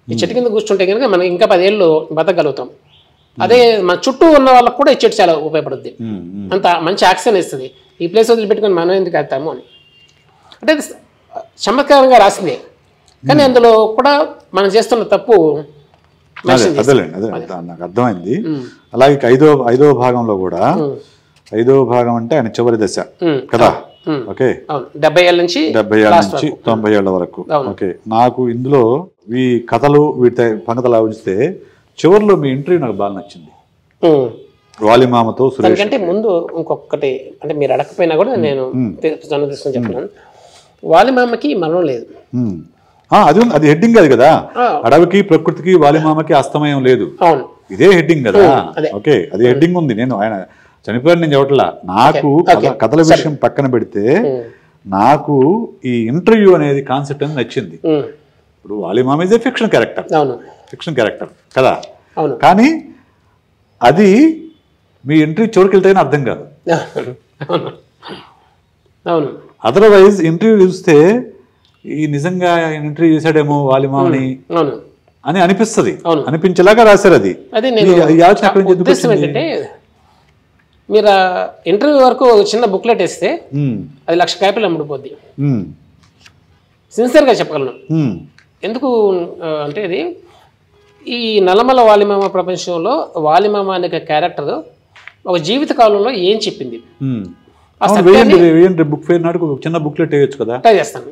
ఈ చెట్టు కింద కూర్చుంటే కనుక మనకి ఇంకా 10 ఏళ్ళు బతకగలుగుతాం. అదే మన చుట్టూ ఉన్న వాళ్ళకు కూడా ఈ చెట్టు చాలా ఉపయోగపడుద్ది, అంత మంచి ఆక్సిజన్ ఇస్తుంది. ఈ ప్లేస్ వదిలిపెట్టుకొని మనం ఎందుకు వెళ్తాము అని, అంటే చమత్కారంగా రాసిందే, కానీ అందులో కూడా మనం చేస్తున్న తప్పు నాకు అర్థమైంది. అలాగే ఐదవ భాగంలో కూడా, 5వ భాగం అంటే ఆయన చివరి దశ కదా, ఓకే 70 ఏళ్ళ నుంచి 90 ఏళ్ల వరకు. ఓకే, నాకు ఇందులో ఈ కథలు వీటి పంగతలు ఆలోచిస్తే చివరిలో మీ ఇంటర్వ్యూ నాకు బాగా నచ్చింది, వాలిమామతో సురేష్. అంటే ముందు ఇంకొకటి, అంటే మీరు అడగకపోయినా కూడా నేను తీసుకొని చెప్తున్నాను, వాలిమామకి మరణం లేదు. అది హెడ్డింగ్ అది కదా, అడవికి ప్రకృతికి వాలిమామకి అస్తమయం లేదు, ఇదే హెడ్డింగ్ కదా. ఓకే, అది హెడ్డింగ్ ఉంది. నేను ఆయన చనిపోయాడు నేను చెప్పట్లా, నాకు కథల విషయం పక్కన పెడితే నాకు ఈ ఇంటర్వ్యూ అనేది కాన్సెప్ట్ అనేది నచ్చింది. ఇప్పుడు వాలిమామ ఇస్ ఏ ఫిక్షన్ క్యారెక్టర్ కదా, కానీ అది మీ ఇంటర్వ్యూ చివరికి వెళ్తేనే అర్థం కాదు. అదర్వైజ్ ఇంటర్వ్యూ చూస్తే ఈ నిజంగా ఇంటర్వ్యూ చేశాడేమో వాలిమామని అని అనిపిస్తుంది, అనిపించేలాగా రాశారు. అది ఏంటంటే మీరు ఇంటర్వ్యూ వరకు చిన్న బుక్లెట్ వేస్తే అది 1,00,000 కాపీలు అమ్ముడిపోద్ది, సిన్సియర్గా చెప్పగలను. ఎందుకు అంటే ఇది ఈ నల్లమల వాలిమామ ప్రపంచంలో వాలిమామ అనే క్యారెక్టర్ ఒక జీవిత కాలంలో ఏం చెప్పింది, బుక్ ఫేర్ నాడు చిన్న బుక్లెట్ వేయచ్చు కదా, ట్రై చేస్తాను.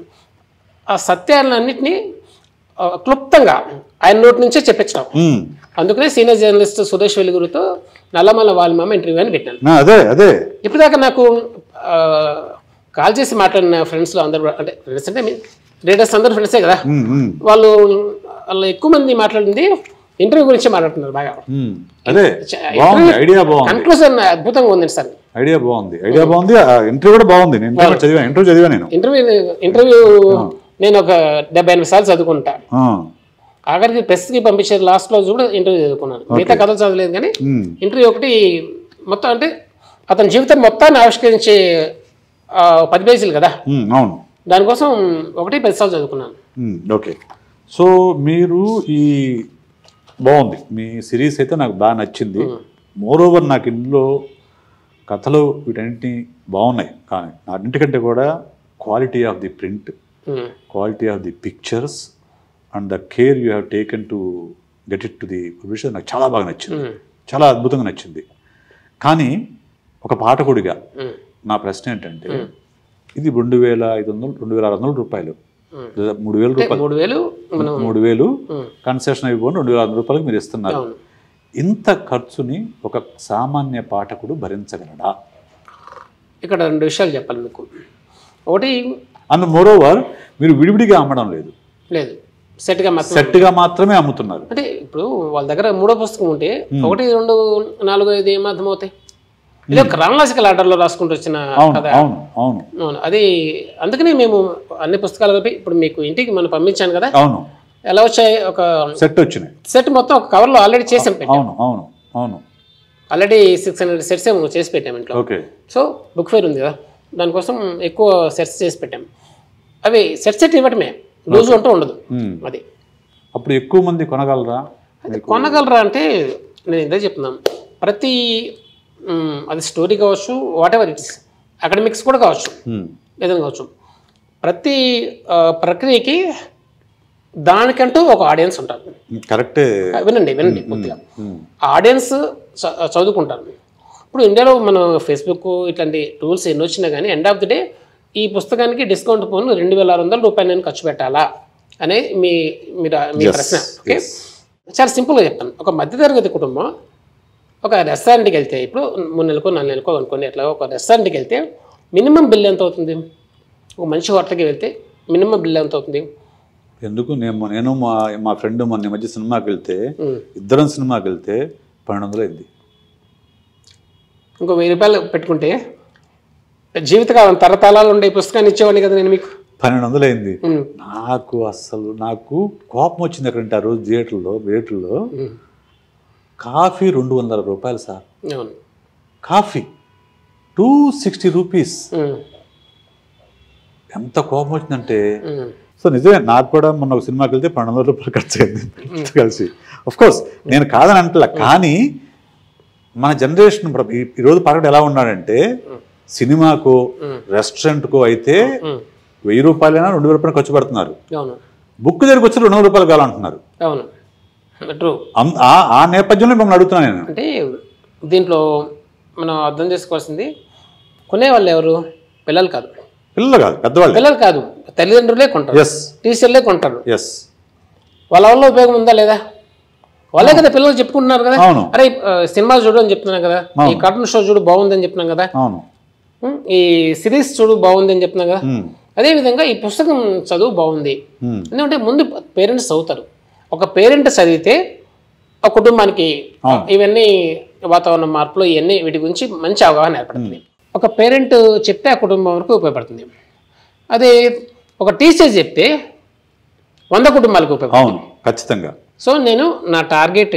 ఆ సత్యాలన్నింటినీ క్లుప్తంగా ఆయన నోటి నుంచే చెప్పించడం. అందుకనే సీనియర్ జర్నలిస్ట్ సురేష్ వెలుగురుతో నల్లమల్ల వాల్మమ్మ ఇంటర్వ్యూ అని పెట్టాను. అదే ఇప్పటిదాకా నాకు కాల్ చేసి మాట్లాడిన ఫ్రెండ్స్లో అందరూ, అంటే ఫ్రెండ్స్ అంటే రీడర్స్ అందరూ ఫ్రెండ్సే కదా, వాళ్ళు ఎక్కువ మంది మాట్లాడింది ఇంటర్వ్యూ గురించి మాట్లాడుతున్నారు బాగా. కన్క్లూజన్ అద్భుతంగా ఉంది సార్. ఐడియా బాగుంది. ఇంటర్వ్యూ కూడా బాగుంది. ఇంటర్వ్యూ నేను ఒక 70-80 సార్లు చదువుకుంటా. ఆఖరికి ప్రెస్కి పంపించేది లాస్ట్ లో కూడా ఇంటర్వ్యూ చదువుకున్నాను. మిగతా కథలు చదవలేదు కానీ ఇంటర్వ్యూ ఒకటి మొత్తం, అంటే అతని జీవితం మొత్తాన్ని ఆవిష్కరించే 10 పేజీలు కదా, దానికోసం 1-10 సార్లు చదువుకున్నాను. ఓకే. సో మీరు ఈ బాగుంది మీ సిరీస్ అయితే నాకు బాగా నచ్చింది. మోరోవర్ నాకు ఇందులో కథలు వీటన్నింటినీ బాగున్నాయి, కానీ అన్నింటికంటే కూడా quality of the print, quality of the pictures and the care you have taken to get it to the publisher నాకు చాలా బాగా నచ్చింది, చాలా అద్భుతంగా నచ్చింది. కానీ ఒక పాఠకుడిగా నా ప్రశ్న ఏంటంటే, ఇది 2,500 2,600 రూపాయలు, 3,000 రూపాయలు, 3,000 కన్సెషన్ అయిపోయి 2,600 రూపాయలకు మీరు ఇస్తున్నారు. ఇంత ఖర్చుని ఒక సామాన్య పాఠకుడు భరించగలడా? ఇక్కడ 2 విషయాలు చెప్పాలి మీకు. ఒకటి, అండ్ మోరోవర్ మీరు విడివిడిగా అమ్మడం లేదు, సెట్గా మాత్రమే అమ్ముతున్నారు. అంటే ఇప్పుడు వాళ్ళ దగ్గర 3వ పుస్తకం ఉంటే 1, 2, 4, 5 ఏం అర్థమవుతాయి? ఇది క్రానలాజికల్ ఆర్డర్లో రాసుకుంటూ వచ్చిన కథ. అవును, అది అందుకనే మేము అన్ని పుస్తకాలు కలిపి ఇప్పుడు మీకు ఇంటికి మనం పంపించాను కదా, ఎలా వచ్చాయి, ఒక సెట్ మొత్తం ఒక కవర్లో ఆల్రెడీ చేసాం, ఆల్రెడీ 600 సెట్స్ ఏమో చేసి పెట్టాము ఇంట్లో. సో బుక్ ఫేర్ ఉంది కదా, దానికోసం ఎక్కువ సెట్స్ చేసి పెట్టాం. అవి సెట్ ఇవ్వటమే, లూజ్ అంటూ ఉండదు. అది అప్పుడు ఎక్కువ మంది కొనగలరా అంటే నేను ఇదే చెప్తున్నాను, ప్రతి అది స్టోరీ కావచ్చు, వాట్ ఎవర్ ఇట్స్, అకాడమిక్స్ కూడా కావచ్చు, ఏదైనా కావచ్చు, ప్రతి ప్రక్రియకి దానికంటూ ఒక ఆడియన్స్ ఉంటారు. కరెక్టే. వినండి పూర్తిగా. ఆడియన్స్ చదువుకుంటారు. ఇప్పుడు ఇండియాలో మనం ఫేస్బుక్ ఇట్లాంటి టూల్స్ ఎన్ని వచ్చినా కానీ ఎండ్ ఆఫ్ ది డే ఈ పుస్తకానికి డిస్కౌంట్ పోను 2,600 రూపాయలు నేను ఖర్చు పెట్టాలా అనే మీ ప్రశ్న. ఓకే, చాలా సింపుల్గా చెప్తాను. ఒక మధ్యతరగతి కుటుంబం ఒక రెస్టారెంట్కి వెళ్తే, ఇప్పుడు 3 నెలలకో 4 నెలలకో అనుకోండి, అట్లా ఒక రెస్టారెంట్కి వెళ్తే మినిమం బిల్ ఎంత అవుతుంది? ఒక మంచి హోటల్కి వెళ్తే మినిమం బిల్ ఎంత అవుతుంది? ఎందుకు నేను మా ఫ్రెండ్ మొన్న మధ్య సినిమాకి వెళ్తే, ఇద్దరం సినిమాకి వెళ్తే 1200 అయింది. ఇంకో 1000 రూపాయలు పెట్టుకుంటే జీవితకాలం తరతరాలు ఉండే పుస్తకాన్ని ఇచ్చేవాడిని కదా నేను మీకు. 1200 అయింది. నాకు కోపం వచ్చింది. ఎక్కడంటే ఆ రోజు థియేటర్లో కాఫీ 200 రూపాయలు సార్. Coffee 260 rupees. ఎంత కోపం వచ్చిందంటే, సో నిజమే నాకు కూడా మొన్న ఒక సినిమాకి వెళ్తే 1200 రూపాయలు ఖర్చు అయింది కలిసి. కోర్స్ నేను కాదని అంటలా, కానీ మన జనరేషన్ ఈరోజు పాఠకుడు ఎలా ఉన్నాడంటే, సినిమాకు రెస్టారెంట్కు అయితే 1000 రూపాయలైనా 2,000 రూపాయలు ఖర్చు పెడుతున్నారు. బుక్ దగ్గరికి వచ్చి 200 రూపాయలు కావాలంటున్నారు. ఆ నేపథ్యంలో మిమ్మల్ని అడుగుతున్నాను నేను. అంటే దీంట్లో మనం అర్థం చేసుకోవాల్సింది, కొనేవాళ్ళు ఎవరు? పిల్లలు కాదు, పెద్దవాళ్ళు. పిల్లలు కాదు, తల్లిదండ్రులే కొంటారు, టీచర్లే కొంటారు. వాళ్ళ వల్ల ఉపయోగం ఉందా లేదా? వాళ్ళే కదా పిల్లలు చెప్పుకుంటున్నారు కదా, అరే సినిమా చూడు అని చెప్తున్నాం కదా, ఈ కార్టూన్ షో చూడు బాగుందని చెప్తున్నాం కదా, ఈ సిరీస్ చూడు బాగుంది అని చెప్తున్నాం కదా. అదేవిధంగా ఈ పుస్తకం చదువు బాగుంది ఎందుకంటే ముందు పేరెంట్స్ చదువుతారు. ఒక పేరెంట్ చదివితే ఆ కుటుంబానికి ఇవన్నీ వాతావరణ మార్పులు ఇవన్నీ వీటి గురించి మంచి అవగాహన ఏర్పడుతుంది. ఒక పేరెంట్ చెప్తే ఆ కుటుంబం వరకు ఉపయోగపడుతుంది. అదే ఒక టీచర్ చెప్తే 100 కుటుంబాలకు ఉపయోగపడుతుంది. ఖచ్చితంగా. సో నేను నా టార్గెట్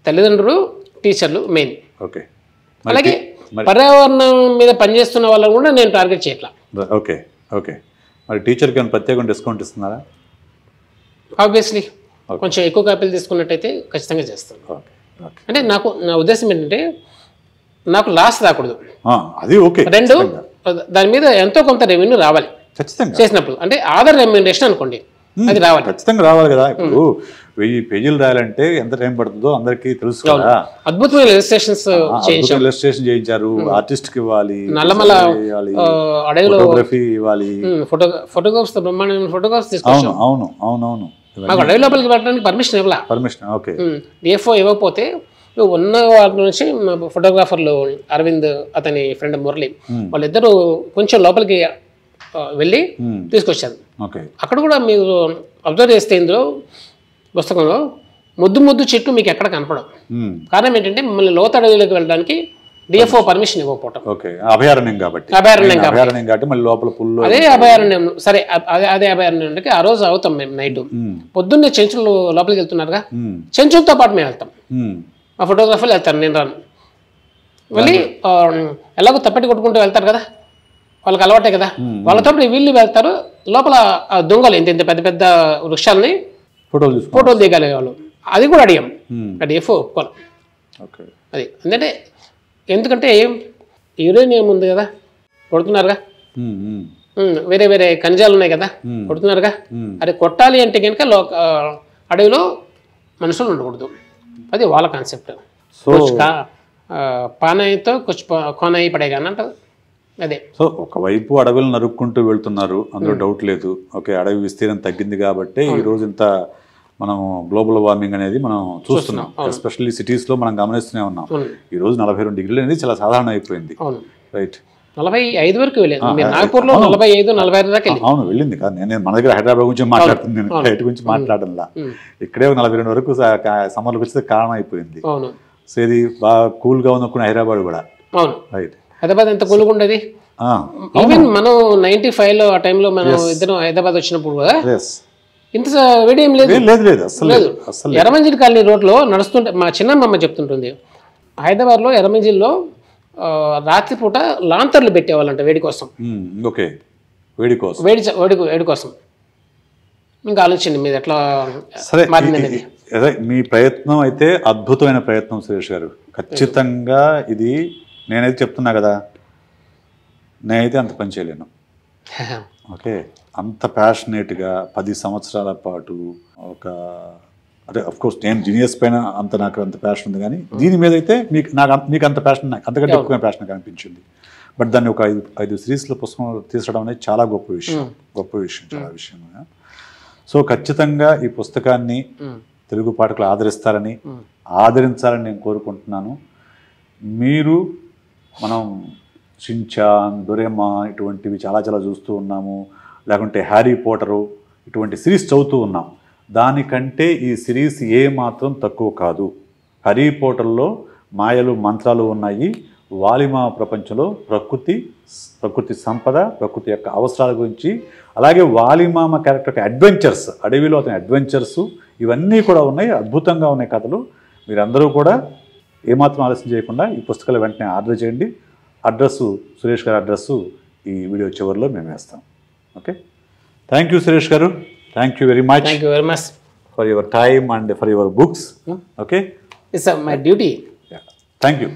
తల్లిదండ్రులు, టీచర్లు మెయిన్. అలాగే పర్యావరణం మీద పనిచేస్తున్న వాళ్ళని కూడా నేను టార్గెట్ చేయట్లా. ఓకే. మరి టీచర్కి ఏమైనా ప్రత్యేకంగా డిస్కౌంట్ ఇస్తున్నారా? ఆబ్వియస్లీ కొంచెం ఎక్కువ కాపీలు తీసుకున్నట్టయితే ఖచ్చితంగా చేస్తాను. అంటే నా ఉద్దేశం ఏంటంటే, నాకు లాస్ రాకూడదు. అది ఓకే. 2, దాని మీద ఎంతో కొంత రెవెన్యూ రావాలి చేసినప్పుడు. అంటే ఆధార్ రెమ్యూనరేషన్ అనుకోండి, అది రావాలి, ఖచ్చితంగా రావాలి కదా. ఇప్పుడు 1000 పేజీలు రాయాలంటే ఎంత టైం పడుతుందో అందరికీ తెలుసు కదా. అద్భుతమైన ఇల్లస్ట్రేషన్ చేయించారు, ఆర్టిస్ట్ కి ఇవ్వాలి, నల్లమల అడవిలో ఫోటోగ్రఫీ ఇవ్వాలి, ఫోటోగ్రాఫ్స్ బ్రహ్మాండమైన ఫోటోగ్రాఫ్స్ తీసుకొచ్చాం. అవును. మాకు అడవి లోపలికి వెళ్ళడానికి పర్మిషన్ ఇవ్వాల. Permission okay. డిఎఫ్ఓ ఇవ్వకపోతే ఉన్న వాళ్ళ నుంచి ఫోటోగ్రాఫర్లు అరవింద్ అతని ఫ్రెండ్ మురళి వాళ్ళిద్దరూ కొంచెం లోపలికి వెళ్ళి తీసుకొచ్చారు. అక్కడ కూడా మీరు అబ్జర్వ్ చేస్తే ఇందులో పుస్తకంలో ముద్దు చెట్టు మీకు ఎక్కడ కనపడవు. కారణం ఏంటంటే మిమ్మల్ని లోత అడవిలోకి వెళ్ళడానికి డిఎఫ్ఓ పర్మిషన్ ఇవ్వకపోవటం. అభయారణ్యం కాబట్టి మళ్ళీ లోపల పుల్లు అదే అభయారణ్యం. సరే అదే అభయారణ్యానికి ఆ రోజు అవుతాం మేము నైట్. పొద్దున్నే చెంచులు లోపలికి వెళ్తున్నారుగా, చెంచులతో పాటు మేము వెళ్తాం. మా ఫోటోగ్రాఫర్లు వెళ్తారు, నేను రాను. వెళ్ళి ఎలాగో తప్పటి కొట్టుకుంటూ వెళ్తారు కదా, వాళ్ళకి అలవాటే కదా, వాళ్ళతో వీళ్ళు వెళ్తారు. లోపల దొంగలు ఇంత పెద్ద పెద్ద వృక్షాలని ఫోటోలు దిగాలి వాళ్ళు. అది కూడా అడిగాం, డిఎఫ్ఓ ఒప్పుకోవాలి. అది ఎందుకంటే ఎందుకంటే యురేనియం ఉంది కదా, కొడుతున్నారుగా, వేరే వేరే ఖనిజాలు ఉన్నాయి కదా, కొడుతున్నారుగా. అది కొట్టాలి అంటే కనుక అడవిలో మనుషులు ఉండకూడదు. అది వాళ్ళ కాన్సెప్ట్. పానాయితో కోనాయి పడేగా అంటారు. అదే. సో ఒకవైపు అడవులు నరుక్కుంటూ వెళ్తున్నారు, అందులో డౌట్ లేదు. ఓకే, అడవి విస్తీర్ణం తగ్గింది కాబట్టి ఈ రోజు ఇంత మనం గ్లోబల్ వార్మింగ్ అనేది మనం చూస్తున్నాం. ఎస్పెషల్లీ సిటీస్లో మనం గమనిస్తూనే ఉన్నాం. ఈ రోజు 42 డిగ్రీలు అనేది చాలా సాధారణ అయిపోయింది. రైట్, 45 వరకు వెళ్ళింది. నాగపూర్లో 45, 46 దాకా అవును వెళ్ళింది. కాదు నేను మన దగ్గర హైదరాబాద్ గురించి మాట్లాడుతుంది, నేను బయట గురించి మాట్లాడడంలా. ఇక్కడే 42 వరకు సమ్మర్లోకి వచ్చేది కారణం అయిపోయింది. సో ఇది బాగా కూల్గా ఉందనుకున్న హైదరాబాద్ కూడా. రైట్, హైదరాబాద్ ఎంత కూల్గా ఉండేది. ఈవెన్ మనం 95లో ఆ టైంలో మనం ఇద్దరం హైదరాబాద్ వచ్చినప్పుడు కూడా ఇంత వేడి ఏం లేదు. ఎర్రమంజిల్ కాలనీ రోడ్లో నడుస్తుంటే మా చిన్నమ్మ చెప్తుంటుంది, హైదరాబాద్లో ఎర్రమంజిల్లో రాత్రిపూట లాంతర్లు పెట్టేవాళ్ళంట వేడి కోసం. వేడి కోసం. ఇంకా ఆలోచించండి మీరు ఎట్లా మారిందనేది. అదే మీ ప్రయత్నం అయితే అద్భుతమైన ప్రయత్నం సురేష్ గారు. ఖచ్చితంగా ఇది నేనైతే చెప్తున్నా కదా, నేనైతే అంత పని చేయలేను. ఓకే, అంత ప్యాషనేట్గా 10 సంవత్సరాల పాటు ఒక అంటే అఫ్కోర్స్ నేను జీనియస్ పైన నాకు అంత ప్యాషన్ ఉంది, కానీ దీని మీద అయితే మీకు అంత ప్యాషన్, నాకు అంతకంటే ఎక్కువ ప్యాషన్ కనిపించింది. బట్ దాన్ని ఒక 5 సిరీస్ల పుస్తకం తీసడం అనేది చాలా గొప్ప విషయం, చాలా విషయం. సో ఖచ్చితంగా ఈ పుస్తకాన్ని తెలుగు పాఠకులు ఆదరించాలని నేను కోరుకుంటున్నాను. మీరు మనం షిన్చాన్, డొరేమాన్ ఇటువంటివి చాలా చూస్తూ ఉన్నాము, లేకుంటే హ్యారీ పోటరు ఇటువంటి సిరీస్ చదువుతూ ఉన్నాం. దానికంటే ఈ సిరీస్ మాత్రం తక్కువ కాదు. హ్యారీ పోటర్లో మాయలు మంత్రాలు ఉన్నాయి. వాలిమా ప్రపంచంలో ప్రకృతి సంపద, ప్రకృతి యొక్క అవసరాల గురించి, అలాగే వాలిమామ క్యారెక్టర్ యొక్క అడ్వెంచర్స్, అడవిలో అతని అడ్వెంచర్స్, ఇవన్నీ కూడా ఉన్నాయి. అద్భుతంగా ఉన్నాయి కథలు. మీరందరూ కూడా ఏమాత్రం ఆలస్యం చేయకుండా ఈ పుస్తకాలు వెంటనే ఆర్డర్ చేయండి. అడ్రస్సు, సురేష్ గారి అడ్రస్సు ఈ వీడియో చివరిలో మేము వేస్తాం. ఓకే, థ్యాంక్ యూ సురేష్ గారు. Thank you very much. Thank you very much for your time and for your books. Okay, it's my duty. Yeah, thank you.